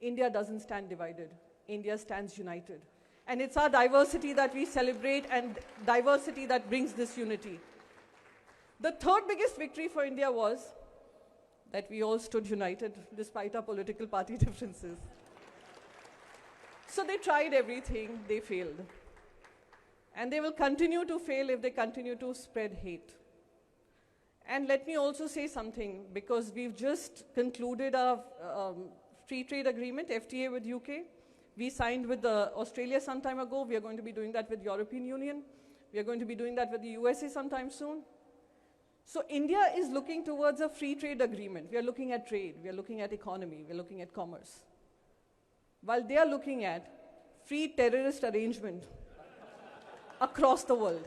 India doesn't stand divided. India stands united. And it's our diversity that we celebrate, and diversity that brings this unity. The third biggest victory for India was that we all stood united despite our political party differences. So they tried everything, they failed. And they will continue to fail if they continue to spread hate. And let me also say something, because we've just concluded our free trade agreement, FTA, with UK. We signed with Australia some time ago. We are going to be doing that with European Union. We are going to be doing that with the USA sometime soon. So India is looking towards a free trade agreement. We are looking at trade. We are looking at economy. We are looking at commerce. While they are looking at free terrorist arrangement across the world.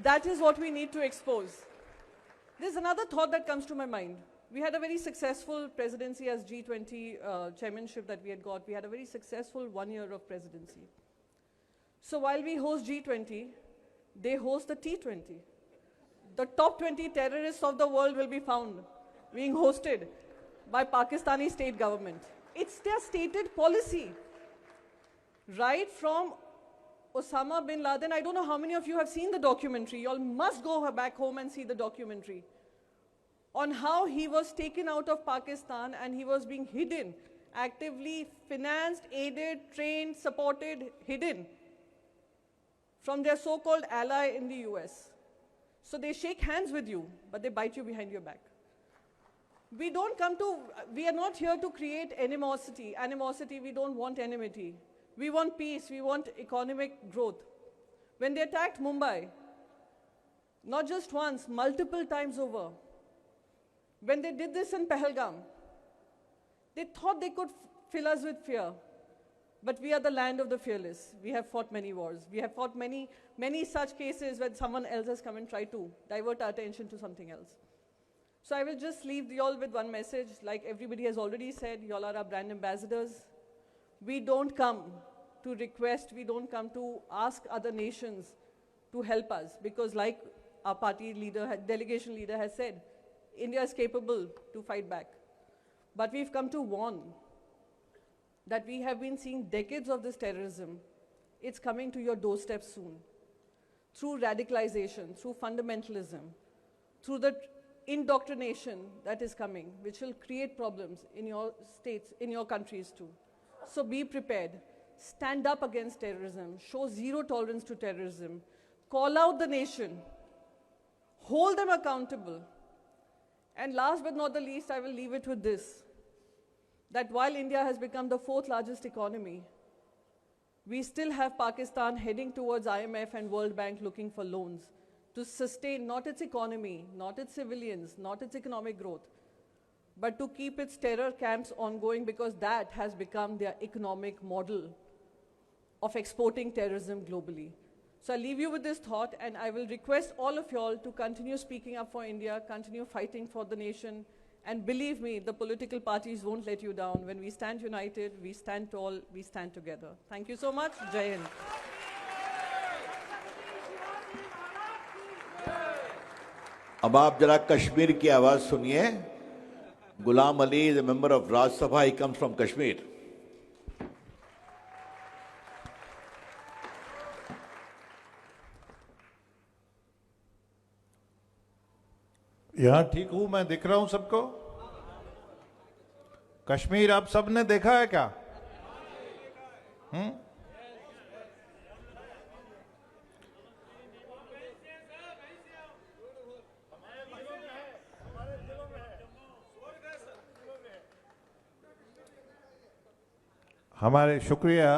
That is what we need to expose. There's another thought that comes to my mind. We had a very successful presidency as G20 chairmanship that we had got. We had a very successful 1 year of presidency. So while we host G20, they host the T20. The top 20 terrorists of the world will be found being hosted by Pakistani state government. It's their stated policy. Right from Osama bin Laden, I don't know how many of you have seen the documentary. You all must go back home and see the documentary on how he was taken out of Pakistan and he was being hidden, actively financed, aided, trained, supported, hidden from their so-called ally in the US. So they shake hands with you, but they bite you behind your back. We are not here to create animosity. We don't want enmity. We want peace, we want economic growth. When they attacked Mumbai, not just once, multiple times over, when they did this in Pahalgam, They thought they could fill us with fear. But we are the land of the fearless. We have fought many wars. We have fought many such cases when someone else has come and tried to divert our attention to something else. So I will just leave you all with one message. Like everybody has already said, you all are our brand ambassadors. We don't come to request, we don't come to ask other nations to help us, because like our party leader, delegation leader has said, India is capable to fight back. But we've come to warn that we have been seeing decades of this terrorism. It's coming to your doorstep soon. Through radicalization, through fundamentalism, through the indoctrination that is coming, which will create problems in your states, in your countries too. So be prepared. Stand up against terrorism. Show zero tolerance to terrorism. Call out the nation. Hold them accountable. And last but not the least, I will leave it with this, that while India has become the 4th largest economy, we still have Pakistan heading towards IMF and World Bank looking for loans to sustain not its economy, not its civilians, not its economic growth, but to keep its terror camps ongoing, because that has become their economic model of exporting terrorism globally. So I'll leave you with this thought, and I will request all of you all to continue speaking up for India, continue fighting for the nation, and believe me, the political parties won't let you down. When we stand united, we stand tall, we stand together. Thank you so much. Jai Hind. अब आप जरा कश्मीर की आवाज सुनिए. Ghulam Ali is a member of Rajya Sabha. He comes from Kashmir. यहां ठीक हूं मैं, दिख रहा हूं सबको. कश्मीर आप सबने देखा है क्या? हमारे शुक्रिया.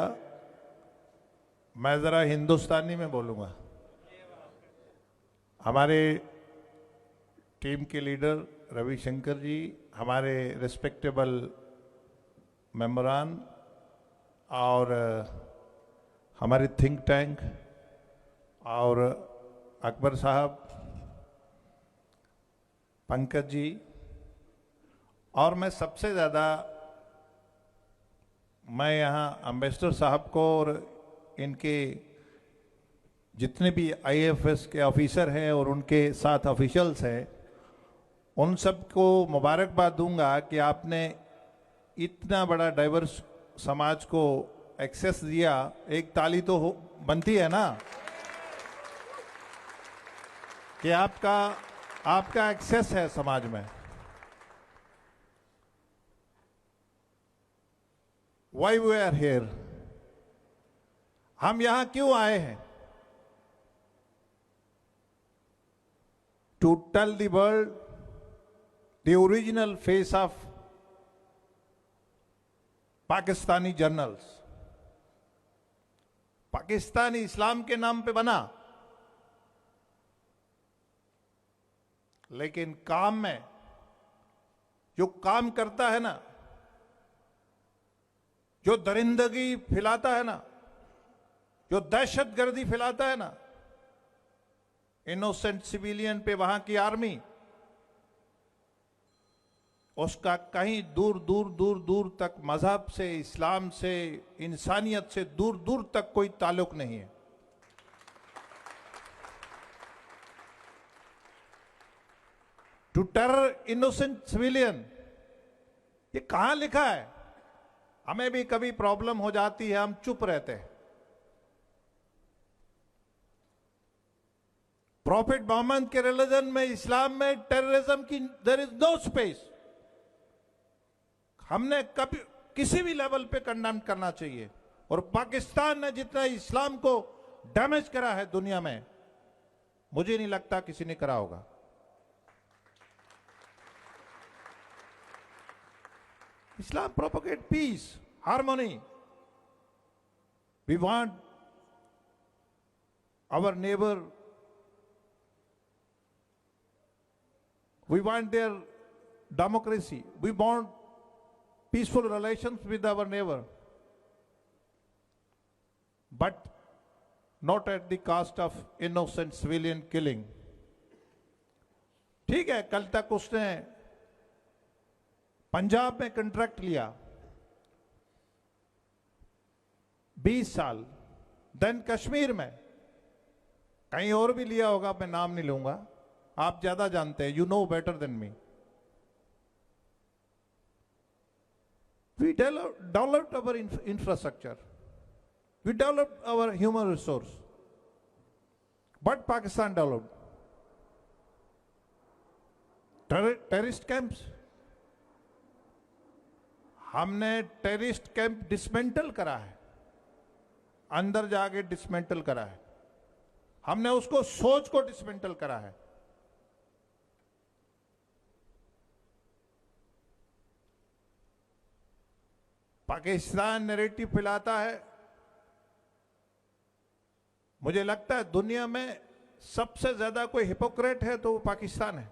मैं जरा हिंदुस्तानी में बोलूंगा. हमारे टीम के लीडर रविशंकर जी, हमारे रिस्पेक्टेबल मेंबरान और हमारे थिंक टैंक और अकबर साहब, पंकज जी, और मैं सबसे ज़्यादा मैं यहाँ एम्बेसडर साहब को और इनके जितने भी आईएफएस के ऑफिसर हैं और उनके साथ ऑफिशियल्स हैं, उन सबको मुबारकबाद दूंगा कि आपने इतना बड़ा डाइवर्स समाज को एक्सेस दिया. एक ताली तो बनती है ना कि आपका एक्सेस है समाज में. Why we are here? हम यहां क्यों आए हैं? To tell the world the original face of Pakistani journals. Pakistani इस्लाम के नाम पे बना, लेकिन काम में जो काम करता है ना, जो दरिंदगी फैलाता है ना, जो दहशतगर्दी फैलाता है ना, इनोसेंट सिविलियन पे वहां की आर्मी, उसका कहीं दूर दूर दूर दूर तक मजहब से, इस्लाम से, इंसानियत से दूर दूर तक कोई ताल्लुक नहीं है. टू टेरर इनोसेंट सिविलियन, ये कहां लिखा है? हमें भी कभी प्रॉब्लम हो जाती है, हम चुप रहते हैं. प्रॉफिट मोहम्मद के रिलीजन में, इस्लाम में टेररिज्म की देयर इज नो स्पेस. हमने कभी किसी भी लेवल पे कंडेम करना चाहिए. और पाकिस्तान ने जितना इस्लाम को डैमेज करा है दुनिया में, मुझे नहीं लगता किसी ने करा होगा. Islam propagate peace, harmony. We want our neighbor, we want their democracy, we want peaceful relations with our neighbor, but not at the cost of innocent civilian killing. ठीक है, कल तक उसने पंजाब में कॉन्ट्रैक्ट लिया 20 साल, देन कश्मीर में, कहीं और भी लिया होगा, मैं नाम नहीं लूंगा, आप ज्यादा जानते हैं, you know better than me. We developed our infrastructure. We developed our human resource. But Pakistan developed. Terrorist camps. हमने टेररिस्ट कैंप डिसमेंटल करा है, अंदर जाके डिसमेंटल करा है. हमने उसको सोच को डिसमेंटल करा है. पाकिस्तान नैरेटिव फैलाता है. मुझे लगता है दुनिया में सबसे ज्यादा कोई हिपोक्रेट है तो वो पाकिस्तान है.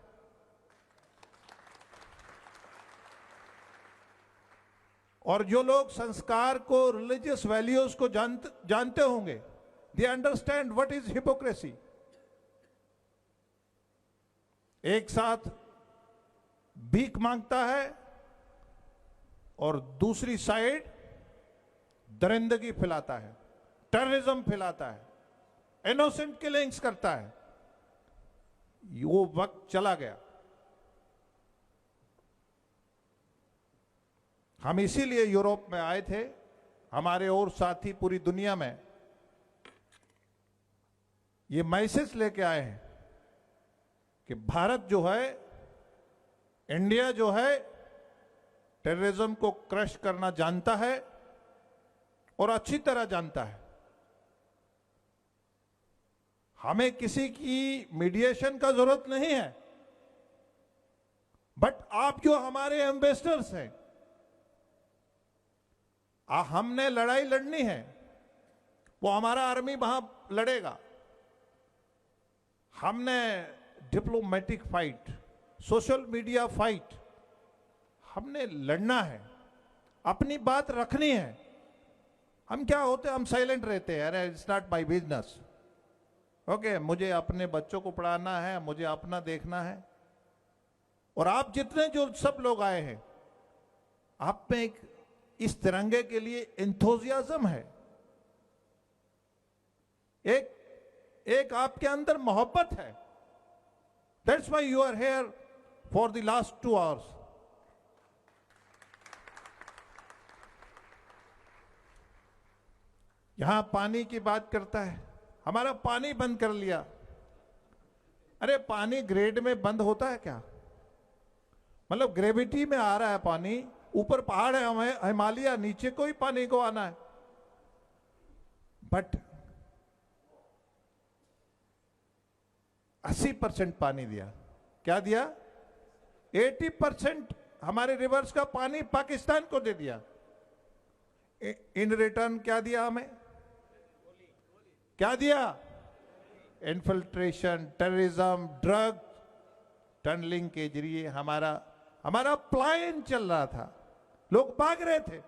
और जो लोग संस्कार को, रिलीजियस वैल्यूज को जानते होंगे, they understand what is hypocrisy. एक साथ भीख मांगता है और दूसरी साइड दरिंदगी फैलाता है, टेररिज्म फैलाता है, इनोसेंट किलिंग्स करता है. वो वक्त चला गया. हम इसीलिए यूरोप में आए थे, हमारे और साथी पूरी दुनिया में ये मैसेज लेके आए हैं कि भारत जो है, इंडिया जो है, टेररिज्म को क्रश करना जानता है और अच्छी तरह जानता है. हमें किसी की मीडिएशन का जरूरत नहीं है, बट आप जो हमारे एम्बेसडर्स हैं, हमने लड़ाई लड़नी है, वो हमारा आर्मी वहां लड़ेगा. हमने diplomatic fight, social media fight, हमने लड़ना है, अपनी बात रखनी है. हम क्या होते, हम साइलेंट रहते हैं, अरे it's not my business. Okay, मुझे अपने बच्चों को पढ़ाना है, मुझे अपना देखना है. और आप जितने जो सब लोग आए हैं, आप में एक इस तिरंगे के लिए एंथुसियाज्म है, एक आपके अंदर मोहब्बत है. That's why you are here for the last 2 hours. यहां पानी की बात करता है, हमारा पानी बंद कर लिया. अरे पानी ग्रेड में बंद होता है क्या? मतलब ग्रेविटी में आ रहा है पानी, ऊपर पहाड़ है, हमें हिमालय, नीचे को ही पानी को आना है. बट 80% पानी दिया. क्या दिया? 80% हमारे रिवर्स का पानी पाकिस्तान को दे दिया. इन रिटर्न क्या दिया हमें? क्या दिया? इन्फिल्ट्रेशन, टेररिज्म, ड्रग, टनलिंग के जरिए हमारा प्लान चल रहा था, लोग भाग रहे थे.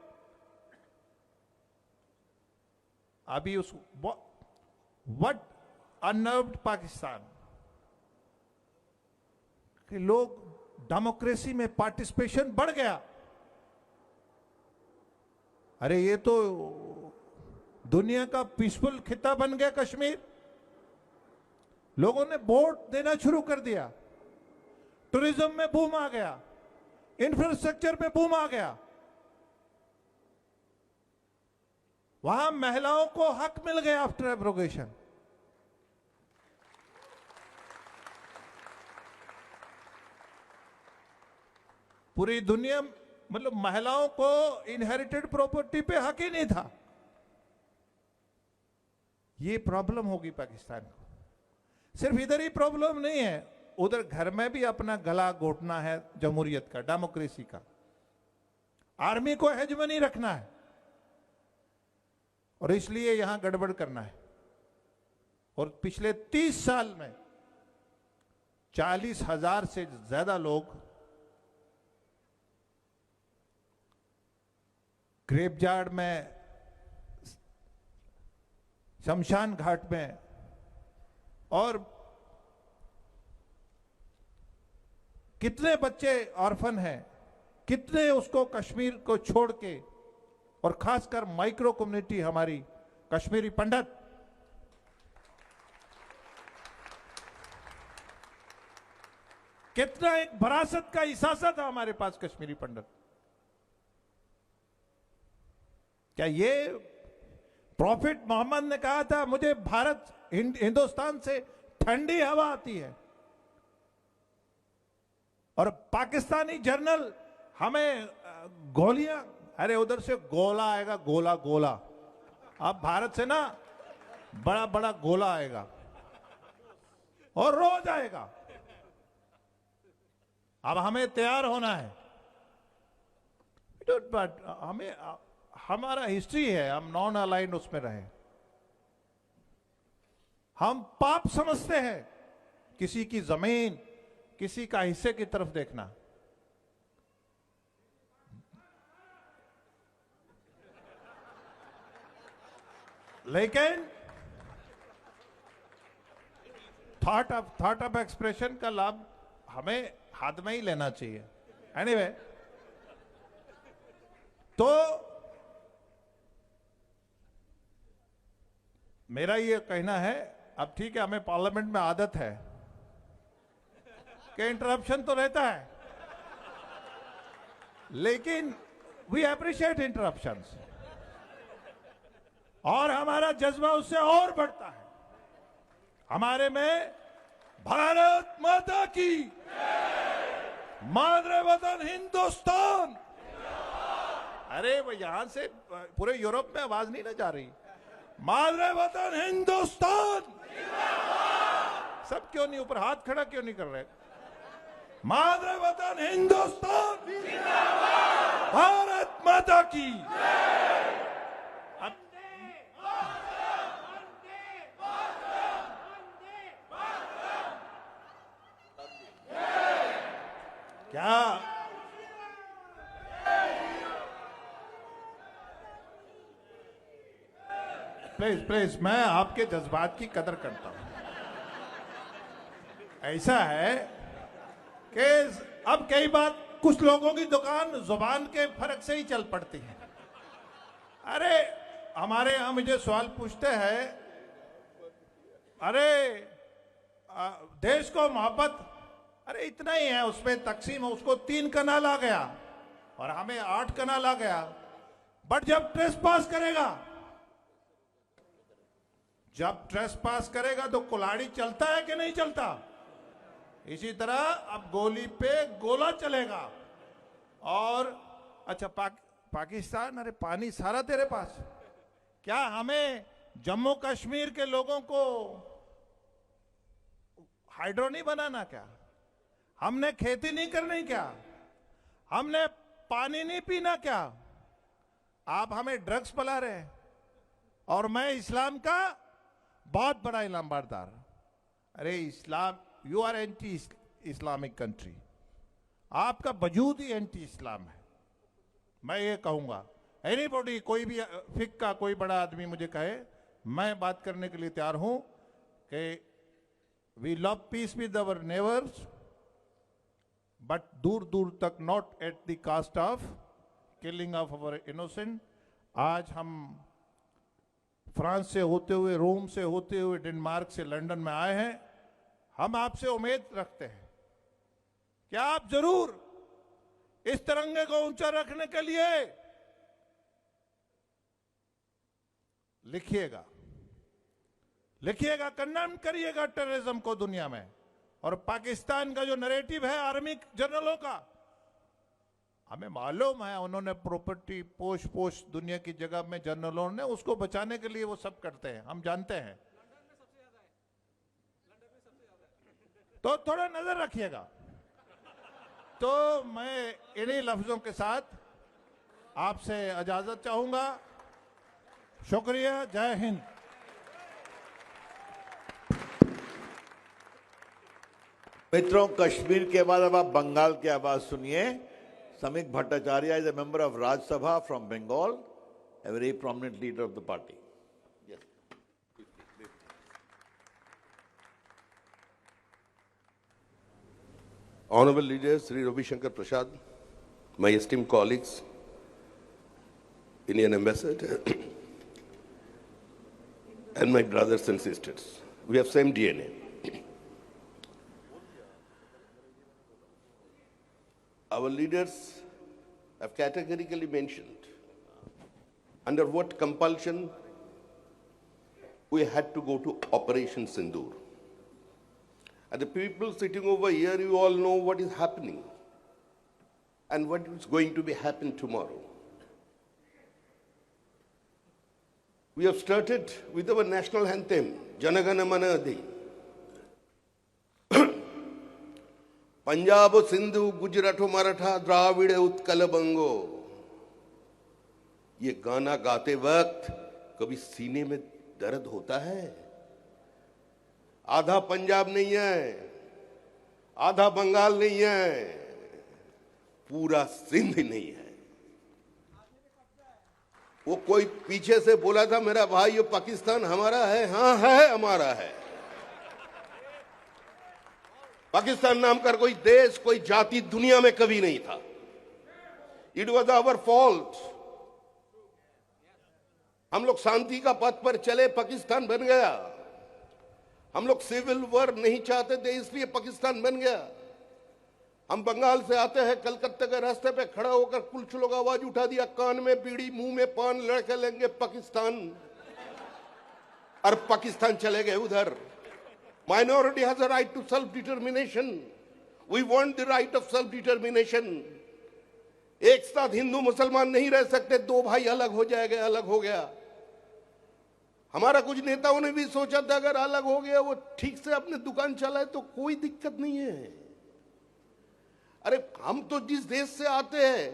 अभी उस व्हाट अनर्व्ड पाकिस्तान कि लोग डेमोक्रेसी में पार्टिसिपेशन बढ़ गया. अरे ये तो दुनिया का पीसफुल खिता बन गया कश्मीर. लोगों ने वोट देना शुरू कर दिया, टूरिज्म में बूम आ गया, इंफ्रास्ट्रक्चर में बूम आ गया. वहां महिलाओं को हक मिल गया आफ्टर एब्रोगेशन. पूरी दुनिया, मतलब महिलाओं को इनहेरिटेड प्रॉपर्टी पे हक ही नहीं था. ये प्रॉब्लम होगी पाकिस्तान को. सिर्फ इधर ही प्रॉब्लम नहीं है, उधर घर में भी अपना गला घोटना है जमहूरियत का, डेमोक्रेसी का. आर्मी को हेजमनी रखना है और इसलिए यहां गड़बड़ करना है. और पिछले 30 साल में 40,000 से ज्यादा लोग ग्रेवयार्ड में, शमशान घाट में, और कितने बच्चे ऑर्फन हैं, कितने उसको कश्मीर को छोड़ के, और खासकर माइक्रो कम्युनिटी हमारी कश्मीरी पंडित, कितना एक विरासत का इसासा था हमारे पास कश्मीरी पंडित। क्या ये प्रॉफिट मोहम्मद ने कहा था मुझे भारत हिंदुस्तान से ठंडी हवा आती है, और पाकिस्तानी जर्नल हमें गोलियां, अरे उधर से गोला आएगा, गोला गोला, अब भारत से ना बड़ा बड़ा गोला आएगा और रोज आएगा। अब हमें तैयार होना है। बट हमें, हमारा हिस्ट्री है, हम नॉन अलाइंड उसमें रहे। हम पाप समझते हैं किसी की जमीन, किसी का हिस्से की तरफ देखना। लेकिन थॉट ऑफ एक्सप्रेशन का लाभ हमें हाथ में ही लेना चाहिए। एनीवे, तो मेरा ये कहना है, अब ठीक है, हमें पार्लियामेंट में आदत है कि इंटरप्शन तो रहता है, लेकिन वी अप्रिशिएट इंटरप्शंस, और हमारा जज्बा उससे और बढ़ता है। हमारे में भारत माता की, मातृ वतन हिंदुस्तान, अरे वो यहां से पूरे यूरोप में आवाज नहीं ना जा रही, मातृ वतन हिंदुस्तान, सब क्यों नहीं ऊपर हाथ खड़ा क्यों नहीं कर रहे? मातृ वतन हिंदुस्तान, भारत माता की। क्या प्लीज मैं आपके जज्बात की कदर करता हूं। ऐसा है कि अब कई बार कुछ लोगों की दुकान जुबान के फर्क से ही चल पड़ती है। अरे हमारे यहां मुझे सवाल पूछते हैं, अरे देश को मोहब्बत, अरे इतना ही है, उसमें तकसीम, उसको 3 कनाल आ गया और हमें 8 कनाल आ गया। बट जब ट्रेसपास करेगा, जब ट्रेसपास करेगा तो कुल्हाड़ी चलता है कि नहीं चलता? इसी तरह अब गोली पे गोला चलेगा। और अच्छा पाकिस्तान, अरे पानी सारा तेरे पास, क्या हमें जम्मू कश्मीर के लोगों को हाइड्रो नहीं बनाना क्या? हमने खेती नहीं करनी क्या? हमने पानी नहीं पीना क्या? आप हमें ड्रग्स पिला रहे हैं, और मैं इस्लाम का बहुत बड़ा इलामबारदार। अरे Islam, you are anti Islamic country, आपका वजूद ही एंटी इस्लाम है। मैं ये कहूंगा, एनीबॉडी, कोई भी फिक का कोई बड़ा आदमी मुझे कहे, मैं बात करने के लिए तैयार हूं कि we love peace with our neighbours, but दूर दूर तक not at the cost of killing of our innocent. आज हम फ्रांस से होते हुए, रोम से होते हुए, डेनमार्क से लंदन में आए हैं। हम आपसे उम्मीद रखते हैं कि आप जरूर इस तिरंगे को ऊंचा रखने के लिए लिखिएगा, कंडेम करिएगा टेररिज्म को दुनिया में। और पाकिस्तान का जो नैरेटिव है आर्मी जनरलों का, हमें मालूम है उन्होंने प्रॉपर्टी पोष दुनिया की जगह में जनरलों ने उसको बचाने के लिए वो सब करते हैं, हम जानते हैं। तो थोड़ा नजर रखिएगा। तो मैं इन्हीं लफ्जों के साथ आपसे इजाजत चाहूंगा। शुक्रिया, जय हिंद। मित्रों, कश्मीर के बाद अब आप बंगाल की आवाज सुनिए। Samik Bhattacharya is a member of Raj Sabha from Bengal, a very prominent leader of the party. Yes. Honorable leaders, Sri Ravi Shankar Prasad, my esteemed colleagues, Indian ambassador, and my brothers and sisters, we have same DNA. Our leaders have categorically mentioned under what compulsion we had to go to Operation Sindoor. And the people sitting over here, you all know what is happening and what is going to be happen tomorrow. We have started with our national anthem, Janagana Mana Adi. Punjab Sindhu Gujarat Maratha Dravida Utkal बंगो, ये गाना गाते वक्त कभी सीने में दर्द होता है? आधा पंजाब नहीं है, आधा बंगाल नहीं है, पूरा सिंध नहीं है। वो कोई पीछे से बोला था, मेरा भाई ये पाकिस्तान हमारा है। हाँ है, हमारा है। पाकिस्तान नाम का कोई देश, कोई जाति दुनिया में कभी नहीं था। It was our fault. हम लोग शांति का पथ पर चले, पाकिस्तान बन गया। हम लोग सिविल वॉर नहीं चाहते थे, इसलिए पाकिस्तान बन गया। हम बंगाल से आते हैं, कलकत्ता के रास्ते पे खड़ा होकर कुछ लोग आवाज उठा दिया, कान में बीड़ी मुंह में पान, लड़के लेंगे पाकिस्तान, और पाकिस्तान चले गए उधर। Minority has a right to self-determination. We want the right of self-determination. एक साथ हिंदू मुसलमान नहीं रह सकते, दो भाई अलग हो जाएंगे, अलग हो गया। हमारा कुछ नेताओं ने भी सोचा था अगर अलग हो गया, वो ठीक से अपने दुकान चलाए तो कोई दिक्कत नहीं है। अरे हम तो जिस देश से आते हैं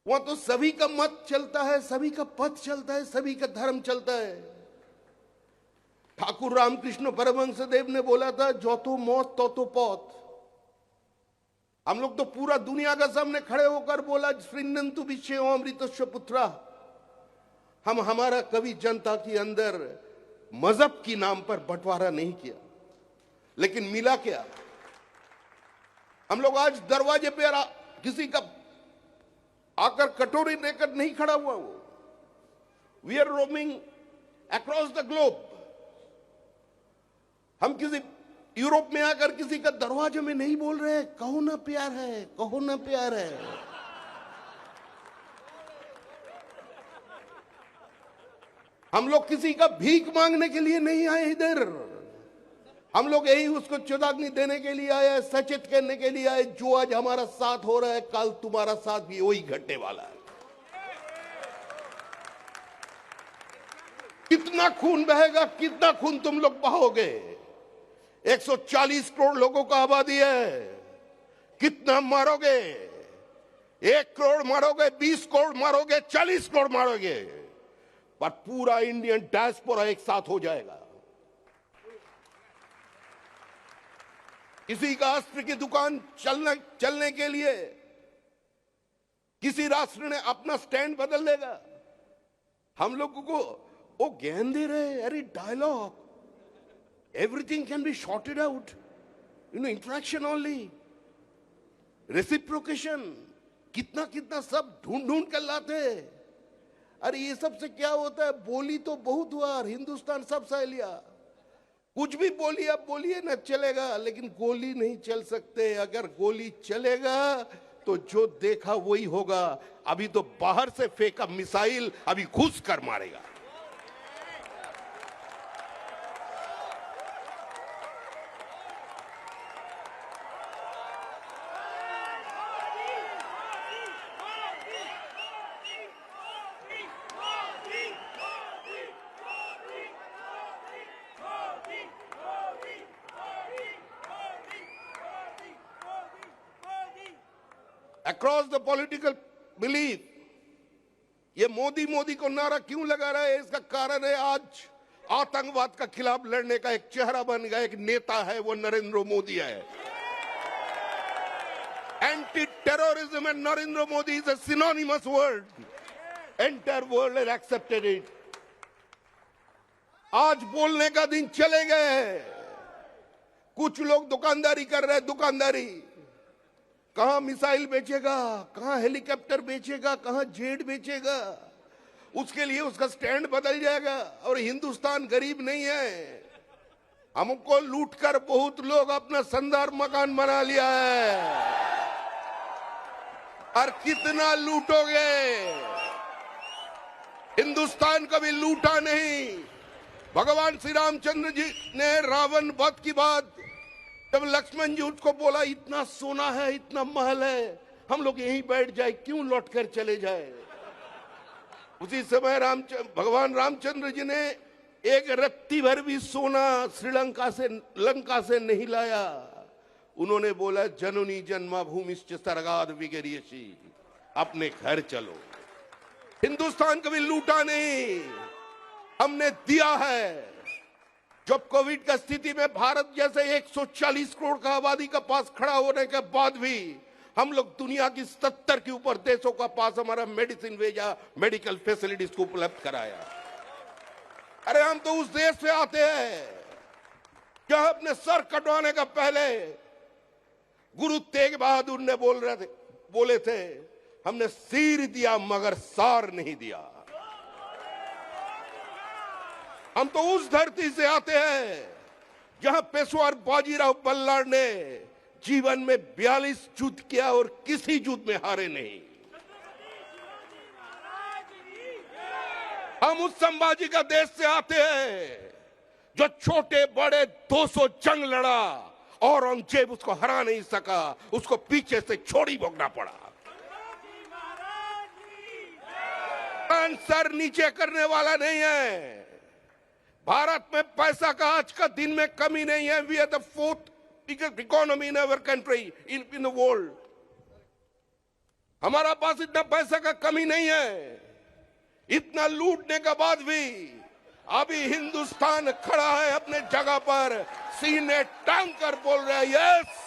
वहां तो सभी का मत चलता है, सभी का पथ चलता है, सभी का धर्म चलता है। ठाकुर रामकृष्ण परमहंस देव ने बोला था, जो तो मौत तो पौत। हम लोग तो पूरा दुनिया का सामने खड़े होकर बोला, श्रीनंतु विषय अमृतस्व पुत्रा। हम हमारा कभी जनता के अंदर मजहब की नाम पर बंटवारा नहीं किया, लेकिन मिला क्या? हम लोग आज दरवाजे पे किसी का आकर कटोरी लेकर नहीं खड़ा हुआ। वो we are roaming across the globe. हम किसी यूरोप में आकर किसी का दरवाजे में नहीं बोल रहे, कहो ना प्यार है, कहो ना प्यार है। हम लोग किसी का भीख मांगने के लिए नहीं आए इधर। हम लोग यही उसको चेतावनी देने के लिए आए, सचेत करने के लिए आए, जो आज हमारा साथ हो रहा है, कल तुम्हारा साथ भी वही घटने वाला है। कितना खून बहेगा, कितना खून तुम लोग बहाओगे? 140 करोड़ लोगों का आबादी है, कितना मारोगे? 1 करोड़ मारोगे, 20 करोड़ मारोगे, 40 करोड़ मारोगे, पर पूरा इंडियन डायस्पोरा एक साथ हो जाएगा। किसी का अस्त्र की दुकान चलने के लिए किसी राष्ट्र ने अपना स्टैंड बदल लेगा। हम लोगों को वो ज्ञान दे रहे, अरे dialogue, everything can be sorted out, interaction only, reciprocation, कितना कितना सब ढूंढ ढूंढ कर लाते। अरे ये सब से क्या होता है? बोली तो बहुत हुआ, हिंदुस्तान सब सह लिया, कुछ भी बोलिए, अब बोलिए ना, चलेगा, लेकिन गोली नहीं चल सकते। अगर गोली चलेगा तो जो देखा वही होगा। अभी तो बाहर से फेंका मिसाइल अभी घुस कर मारेगा। Across the political belief, ये मोदी मोदी को नारा क्यों लगा रहा है? इसका कारण है आज आतंकवाद का खिलाफ लड़ने का एक चेहरा बन गया, एक नेता है, वो नरेंद्र मोदी है। Anti-terrorism and Narendra Modi is a synonymous word. Entire world has accepted it. आज बोलने का दिन चले गए हैं। कुछ लोग दुकानदारी कर रहे हैं, दुकानदारी। कहां मिसाइल बेचेगा, कहां हेलीकॉप्टर बेचेगा, कहां जेट बेचेगा, उसके लिए उसका स्टैंड बदल जाएगा। और हिंदुस्तान गरीब नहीं है। हमको लूटकर बहुत लोग अपना शानदार मकान बना लिया है। और कितना लूटोगे? हिंदुस्तान कभी लूटा नहीं। भगवान श्री रामचंद्र जी ने रावण वध की बात जब लक्ष्मण जी उसको बोला, इतना सोना है, इतना महल है, हम लोग यहीं बैठ जाए, क्यों लौट कर चले जाए? उसी समय भगवान रामचंद्र जी ने एक रत्ती भर भी सोना श्रीलंका से लंका से नहीं लाया। उन्होंने बोला, जननी जन्माभूमिश्च स्वर्गाद् विगरीयसी, अपने घर चलो। हिंदुस्तान कभी लूटा नहीं, हमने दिया है। जब कोविड का स्थिति में भारत जैसे 140 करोड़ का आबादी का पास खड़ा होने के बाद भी हम लोग दुनिया की 70 के ऊपर देशों का पास हमारा मेडिसिन भेजा, मेडिकल फैसिलिटीज को उपलब्ध कराया। अरे हम तो उस देश से आते हैं जहां अपने सर कटवाने का पहले गुरु तेग बहादुर ने बोले थे, हमने सिर दिया मगर सार नहीं दिया। हम तो उस धरती से आते हैं जहां पेशवार बाजीराव बल्लाळ ने जीवन में 42 युद्ध किया और किसी युद्ध में हारे नहीं। हम उस संभाजी का देश से आते हैं जो छोटे बड़े 200 जंग लड़ा, औरंगजेब उसको हरा नहीं सका, उसको पीछे से छोड़ी भोगना पड़ा। सर नीचे करने वाला नहीं है। भारत में पैसा का आज का दिन में कमी नहीं है। We are the 4th biggest economy in our country in the world. हमारा पास इतना पैसा का कमी नहीं है। इतना लूटने के बाद भी अभी हिंदुस्तान खड़ा है अपने जगह पर, सीने टांग कर बोल रहा है, यस।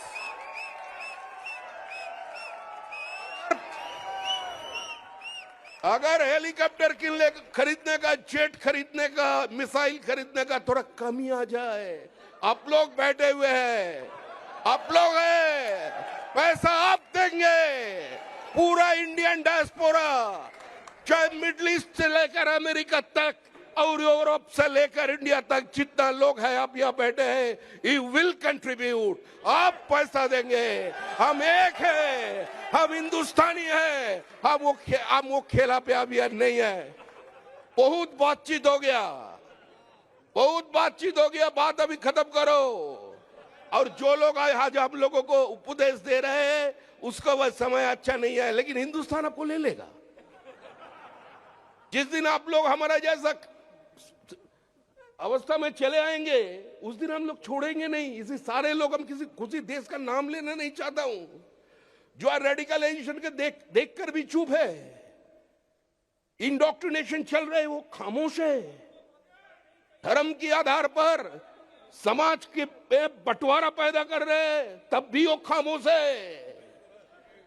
अगर हेलीकॉप्टर खरीदने का, जेट खरीदने का, मिसाइल खरीदने का थोड़ा कमी आ जाए, आप लोग बैठे हुए हैं, आप लोग हैं, पैसा आप देंगे। पूरा इंडियन डायस्पोरा, चाहे मिडिल ईस्ट से लेकर अमेरिका तक और यूरोप से लेकर इंडिया तक जितना लोग हैं आप यहाँ बैठे हैं, यू विल कंट्रीब्यूट। आप पैसा देंगे। हम एक हैं, हम हिंदुस्तानी हैं, हम वो खेला पे अभी नहीं है। बहुत बातचीत हो गया, बहुत बातचीत हो गया, बात अभी खत्म करो। और जो लोग आज हम लोगों को उपदेश दे रहे हैं उसका वह समय अच्छा नहीं है, लेकिन हिंदुस्तान आपको ले लेगा। जिस दिन आप लोग हमारा जैसा अवस्था में चले आएंगे उस दिन हम लोग छोड़ेंगे नहीं। इसे सारे लोग, हम किसी देश का नाम लेना नहीं चाहता हूं, जो रेडिकलाइजेशन के देख कर भी चुप है, इंडोक्ट्रिनेशन चल रहे वो खामोश है, धर्म के आधार पर समाज के बंटवारा पैदा कर रहे तब भी वो खामोश है।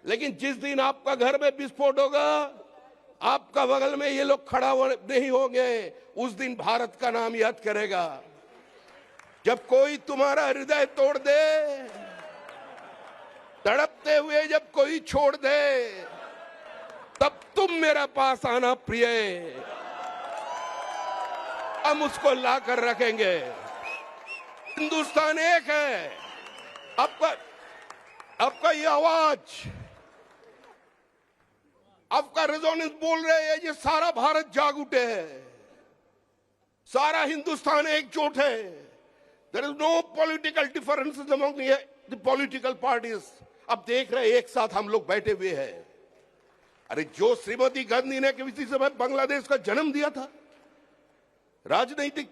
लेकिन जिस दिन आपका घर में विस्फोट होगा, आपका बगल में ये लोग खड़ा नहीं होंगे, उस दिन भारत का नाम याद करेगा। जब कोई तुम्हारा हृदय तोड़ दे, तड़पते हुए जब कोई छोड़ दे, तब तुम मेरे पास आना प्रिय, हम उसको ला कर रखेंगे। हिंदुस्तान एक है। आपका ये आवाज, आपका रेजोनेंस बोल रहे हैं, ये सारा भारत जाग उठे है, सारा हिंदुस्तान एकजुट है। There is no political differences among the political parties. अब देख रहे एक साथ हम लोग बैठे हुए हैं। अरे जो श्रीमती गांधी ने किसी समय बांग्लादेश का जन्म दिया था, राजनीतिक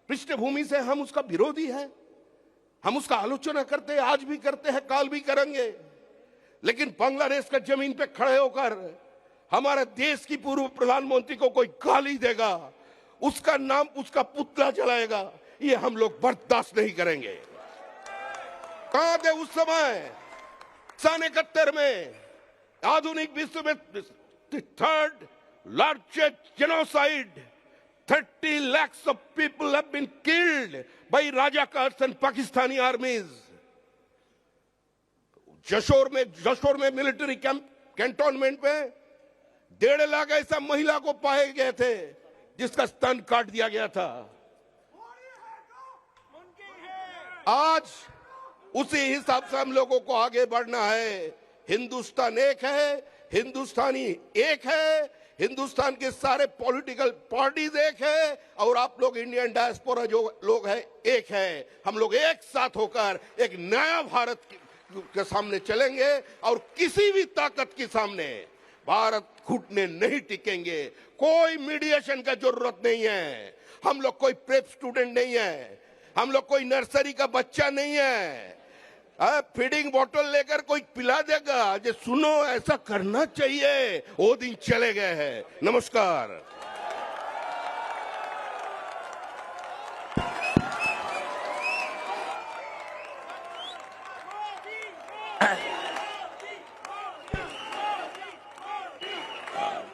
पृष्ठभूमि से हम उसका विरोधी है, हम उसका आलोचना करते हैं, आज भी करते हैं, काल भी करेंगे। लेकिन बांग्लादेश का जमीन पे खड़े होकर हमारे देश की पूर्व प्रधानमंत्री को कोई गाली देगा, उसका नाम, उसका पुतला जलाएगा, ये हम लोग बर्दाश्त नहीं करेंगे। कहां थे उस समय सन 71 में आधुनिक विश्व में third largest genocide 30 lakhs of people have been killed by Rajakars and Pakistani armies. Jessore में मिलिट्री कैंटोनमेंट में 1.5 लाख ऐसा महिला को पाए गए थे जिसका स्तन काट दिया गया था। आज उसी हिसाब से हम लोगों को आगे बढ़ना है। हिंदुस्तान एक है, हिंदुस्तानी एक है, हिंदुस्तान के सारे पॉलिटिकल पार्टीज एक है और आप लोग इंडियन डायस्पोरा जो लोग हैं एक है। हम लोग एक साथ होकर एक नया भारत के सामने चलेंगे और किसी भी ताकत के सामने भारत घुटने नहीं टिकेंगे। कोई मीडिएशन का जरूरत नहीं है। हम लोग कोई प्रेप स्टूडेंट नहीं है, हम लोग कोई नर्सरी का बच्चा नहीं है। फीडिंग बोतल लेकर कोई पिला देगा, जो सुनो ऐसा करना चाहिए, वो दिन चले गए हैं। नमस्कार।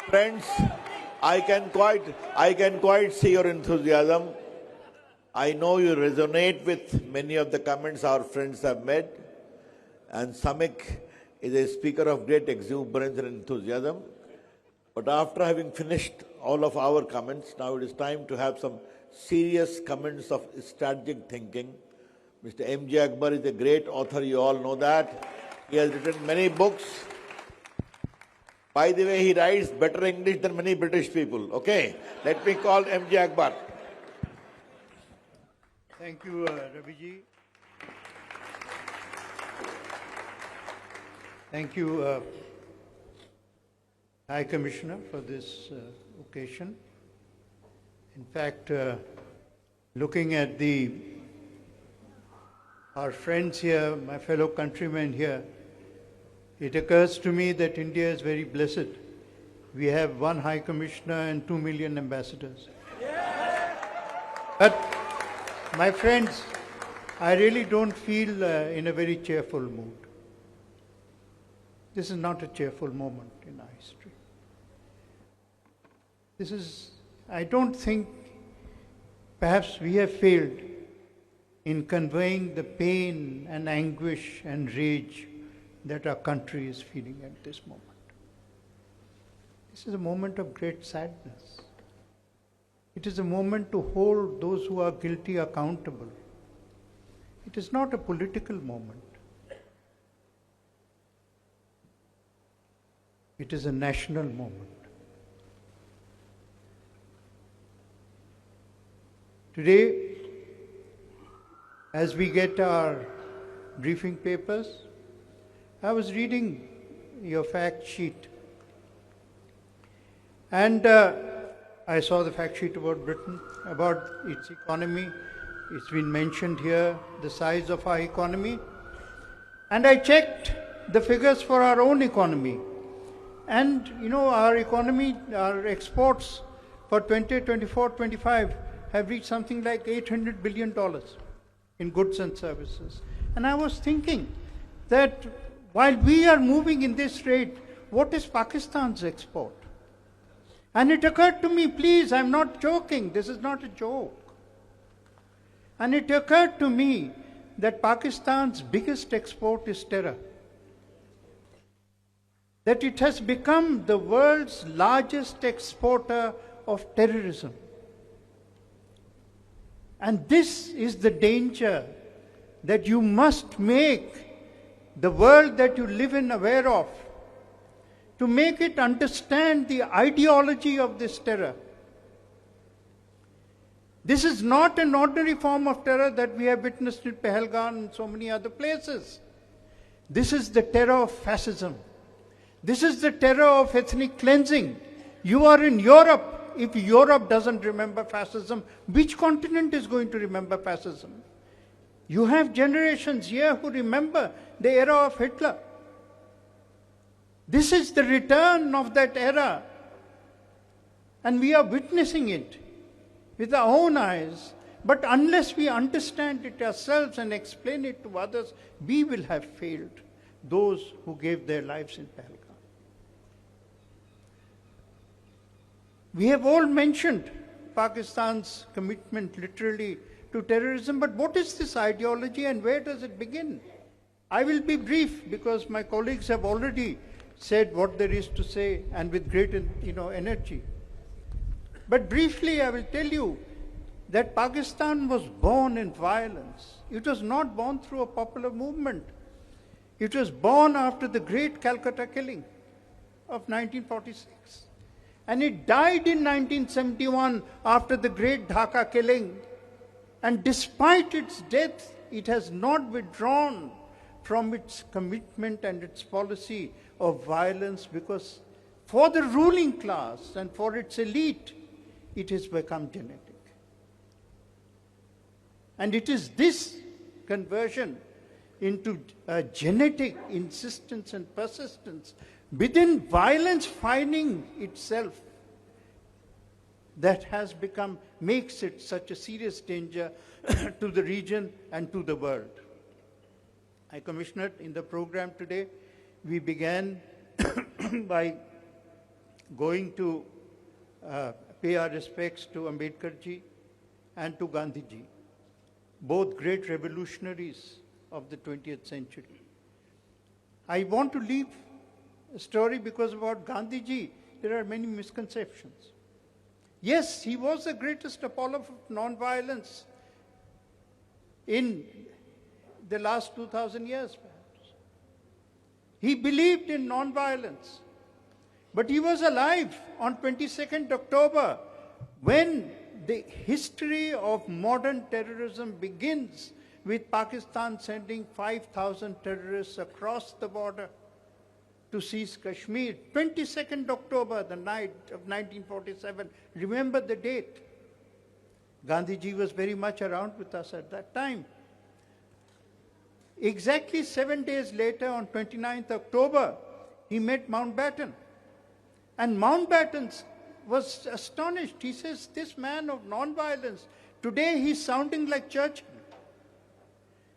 Friends, I can quite see your enthusiasm. I know you resonate with many of the comments our friends have made, and Samik is a speaker of great exuberance and enthusiasm. But after having finished all of our comments, now it is time to have some serious comments of strategic thinking. Mr. M.J. Akbar is a great author, you all know that. He has written many books. By the way, he writes better English than many British people. Okay, let me call M.J. Akbar. Thank you, Raviji. Thank you, High Commissioner, for this occasion. In fact, looking at our friends here, my fellow countrymen here, it occurs to me that India is very blessed. We have 1 High Commissioner and 2 million ambassadors. But, my friends, I really don't feel in a very cheerful mood. This is not a cheerful moment in our history. I don't think perhaps we have failed in conveying the pain and anguish and rage that our country is feeling at this moment. This is a moment of great sadness. It is a moment to hold those who are guilty accountable. It is not a political moment. It is a national moment. Today, as we get our briefing papers, I was reading your fact sheet, and I saw the fact sheet about Britain, about its economy. It's been mentioned here, the size of our economy. And I checked the figures for our own economy. And, you know, our economy, our exports for 2024-25 have reached something like $800 billion in goods and services. And I was thinking that while we are moving in this rate, what is Pakistan's export? And it occurred to me, please, I'm not joking, this is not a joke. And it occurred to me that Pakistan's biggest export is terror. That it has become the world's largest exporter of terrorism. And this is the danger that you must make the world that you live in aware of, to make it understand the ideology of this terror. This is not an ordinary form of terror that we have witnessed in Pahalgam and so many other places. This is the terror of fascism. This is the terror of ethnic cleansing. You are in Europe. If Europe doesn't remember fascism, which continent is going to remember fascism? You have generations here who remember the era of Hitler. This is the return of that era. And we are witnessing it with our own eyes. But unless we understand it ourselves and explain it to others, we will have failed. those who gave their lives in Pahalgam. We have all mentioned Pakistan's commitment literally to terrorism, but what is this ideology and where does it begin? I will be brief because my colleagues have already said what there is to say and with great energy. But briefly I will tell you that Pakistan was born in violence. It was not born through a popular movement. It was born after the great Calcutta killing of 1946. And it died in 1971 after the great Dhaka killing. And despite its death, it has not withdrawn from its commitment and its policy of violence, because for the ruling class and for its elite, it has become genetic. And it is this conversion into genetic insistence and persistence within violence finding itself that has makes it such a serious danger to the region and to the world. High Commissioner, in the program today, we began by going to pay our respects to Ambedkar ji and to Gandhi ji, both great revolutionaries of the 20th century. I want to leave a story because about Gandhi ji, there are many misconceptions. Yes, he was the greatest apollo of non-violence in the last 2000 years, perhaps. He believed in non-violence. But he was alive on 22nd October when the history of modern terrorism begins with Pakistan sending 5,000 terrorists across the border to seize Kashmir. 22nd October, the night of 1947. Remember the date. Gandhiji was very much around with us at that time. Exactly 7 days later, on 29th October, he met Mountbatten. And Mountbatten was astonished. He says, this man of non-violence, today he's sounding like Churchill.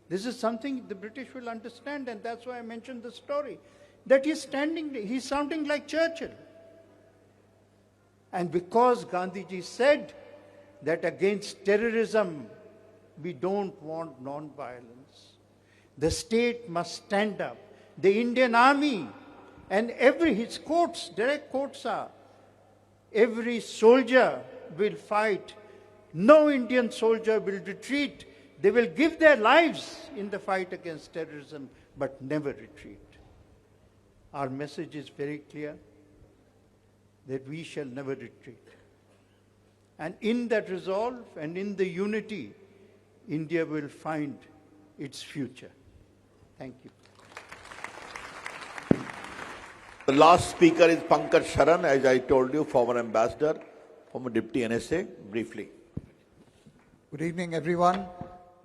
This is something the British will understand, and that's why I mentioned the story. That he's sounding like Churchill. And because Gandhiji said that against terrorism, we don't want non-violence. The state must stand up. The Indian Army and his quotes, direct quotes are, every soldier will fight. No Indian soldier will retreat. They will give their lives in the fight against terrorism, but never retreat. Our message is very clear, that we shall never retreat. And in that resolve and in the unity, India will find its future. Thank you. The last speaker is Pankaj Sharan, as I told you, former ambassador, former deputy NSA. Briefly. Good evening, everyone.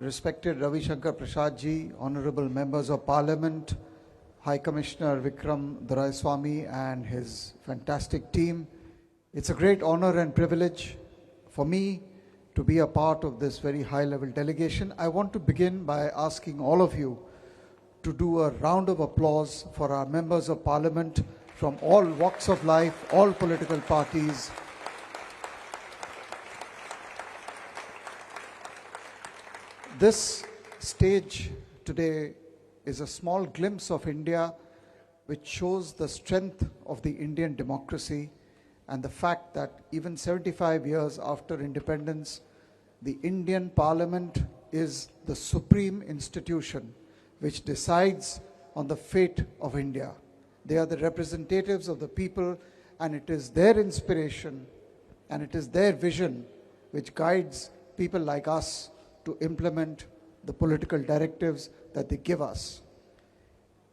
Respected Ravi Shankar Prasad ji, honorable members of parliament, High Commissioner Vikram Doraiswamy and his fantastic team. It's a great honor and privilege for me to be a part of this very high-level delegation. I want to begin by asking all of you to do a round of applause for our members of parliament from all walks of life, all political parties. This stage today is a small glimpse of India which shows the strength of the Indian democracy and the fact that even 75 years after independence, the Indian Parliament is the supreme institution which decides on the fate of India. They are the representatives of the people, and it is their inspiration and it is their vision which guides people like us to implement the political directives that they give us.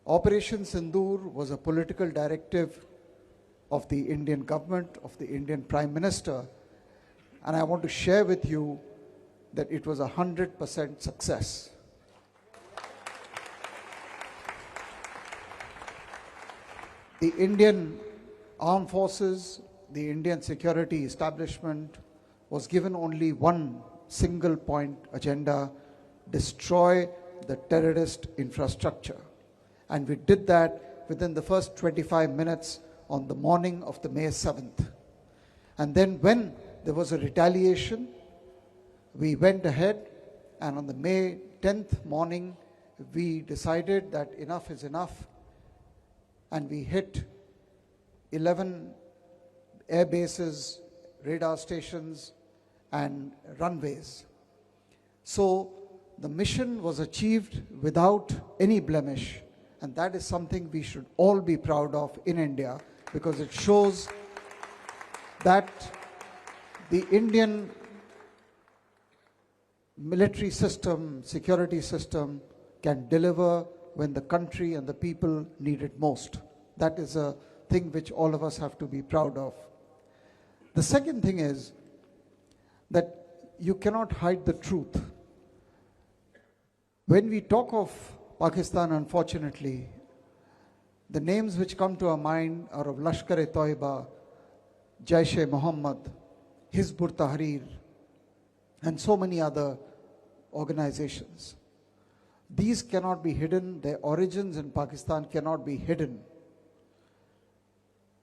Operation Sindoor was a political directive of the Indian government, of the Indian Prime Minister, and I want to share with you that it was 100% success. The Indian armed forces, the Indian security establishment was given only one single point agenda: destroy the terrorist infrastructure. And we did that within the first 25 minutes on the morning of the May 7th. And then when there was a retaliation, we went ahead, and on the May 10th morning, we decided that enough is enough, and we hit 11 air bases, radar stations, and runways. So the mission was achieved without any blemish, and that is something we should all be proud of in India, because it shows that the Indian military system, security system can deliver when the country and the people need it most. That is a thing which all of us have to be proud of. The second thing is that you cannot hide the truth. When we talk of Pakistan, unfortunately, the names which come to our mind are of Lashkar-e-Toiba, Jaish-e-Mohammed, Hizb ut-Tahrir, and so many other organizations. These cannot be hidden. Their origins in Pakistan cannot be hidden.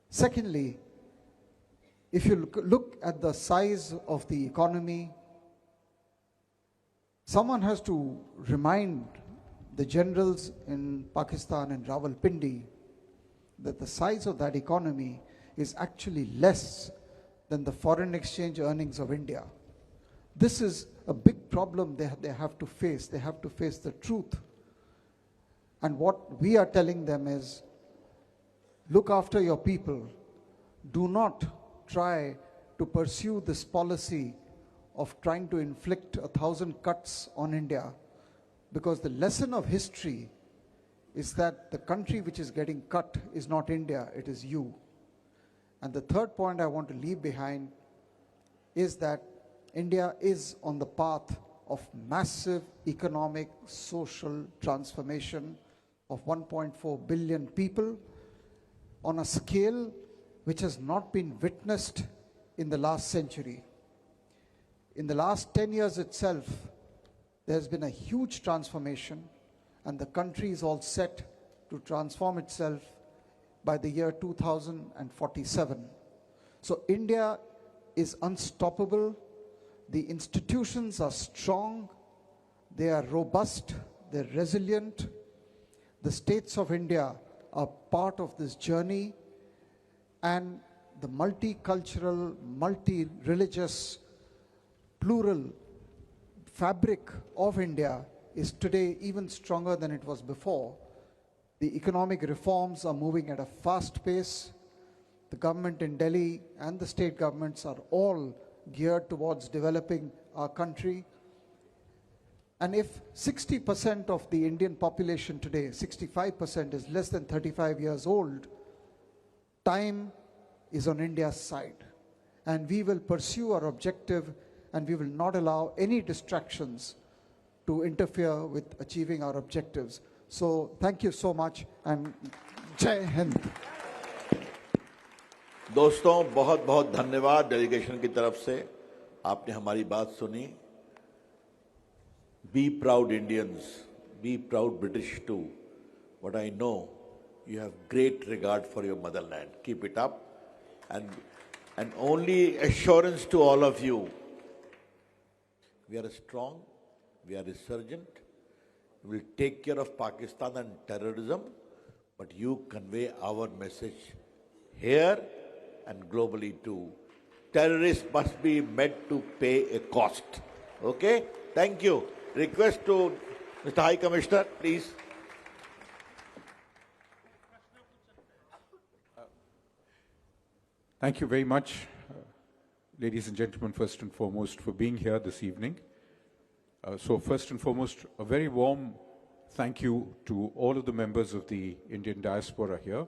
Secondly, if you look at the size of the economy, someone has to remind the generals in Pakistan and Rawalpindi that the size of that economy is actually less than the foreign exchange earnings of India. This is a big problem they have to face. They have to face the truth. And what we are telling them is, look after your people. Do not try to pursue this policy of trying to inflict 1,000 cuts on India, because the lesson of history is that the country which is getting cut is not India, it is you. And the third point I want to leave behind is that India is on the path of massive economic, social transformation of 1.4 billion people on a scale which has not been witnessed in the last century. In the last 10 years itself, there's been a huge transformation, and the country is all set to transform itself by the year 2047. So India is unstoppable. The institutions are strong, they are robust, they're resilient. The states of India are part of this journey, and the multicultural, multi-religious, plural fabric of India is today even stronger than it was before. The economic reforms are moving at a fast pace. The government in Delhi and the state governments are all geared towards developing our country. And if 60% of the Indian population today, 65% is less than 35 years old, time is on India's side. And we will pursue our objective, and we will not allow any distractions to interfere with achieving our objectives. So thank you so much, and Jai Hind. दोस्तों बहुत बहुत धन्यवाद delegation की तरफ से, आपने हमारी बात सुनी. Be proud Indians, be proud British too. What I know, you have great regard for your motherland. Keep it up. And only assurance to all of you, we are strong, we are resurgent, we will take care of Pakistan and terrorism, but you convey our message here and globally too. Terrorists must be made to pay a cost. Okay? Thank you. Request to Mr. High Commissioner, please. Thank you very much, ladies and gentlemen, first and foremost, for being here this evening. So first and foremost, a very warm thank you to all of the members of the Indian diaspora here,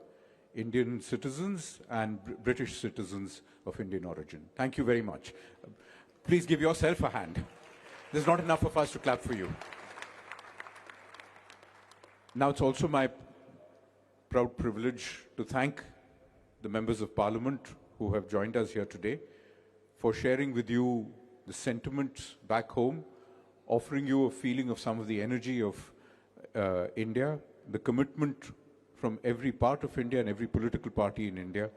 Indian citizens and British citizens of Indian origin. Thank you very much. Please give yourself a hand. There's not enough of us to clap for you. Now it's also my proud privilege to thank the members of Parliament who have joined us here today for sharing with you the sentiments back home, offering you a feeling of some of the energy of India the commitment from every part of India and every political party in India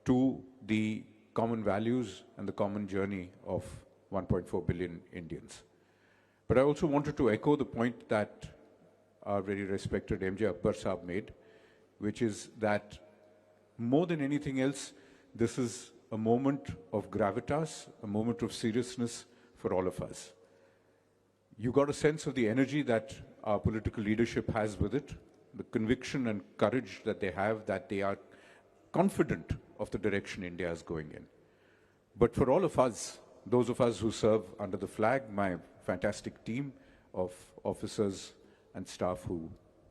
to the common values and the common journey of 1.4 billion Indians. But I also wanted to echo the point that our very respected MJ Akbar Saab made, which is that more than anything else, this is a moment of gravitas, a moment of seriousness for all of us. You got a sense of the energy that our political leadership has with it, the conviction and courage that they have, that they are confident of the direction India is going in. But for all of us, those of us who serve under the flag, my fantastic team of officers and staff who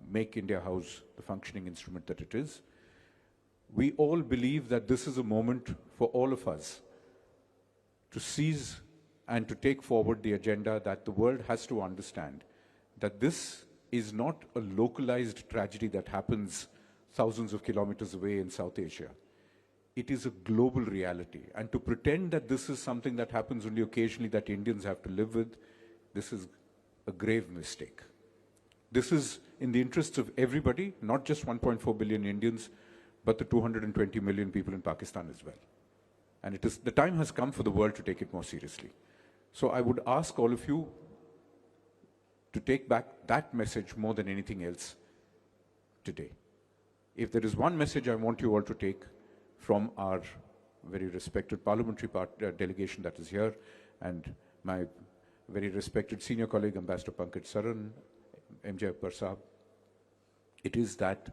make India House the functioning instrument that it is, we all believe that this is a moment for all of us to seize and to take forward the agenda that the world has to understand that this is not a localized tragedy that happens thousands of kilometers away in South Asia. It is a global reality. And to pretend that this is something that happens only occasionally that Indians have to live with, this is a grave mistake. This is in the interests of everybody, not just 1.4 billion Indians, but the 220 million people in Pakistan as well. And it is, the time has come for the world to take it more seriously. So I would ask all of you to take back that message more than anything else today. If there is one message I want you all to take from our very respected parliamentary delegation that is here, and my very respected senior colleague, Ambassador Pankaj Saran, MJ Akbar Saab, it is that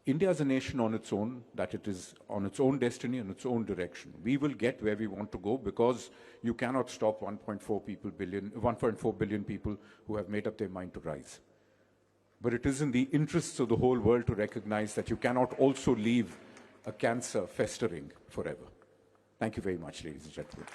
India is a nation on its own, that it is on its own destiny and its own direction. We will get where we want to go because you cannot stop 1.4 billion people who have made up their mind to rise. But it is in the interests of the whole world to recognize that you cannot also leave a cancer festering forever. Thank you very much, ladies and gentlemen.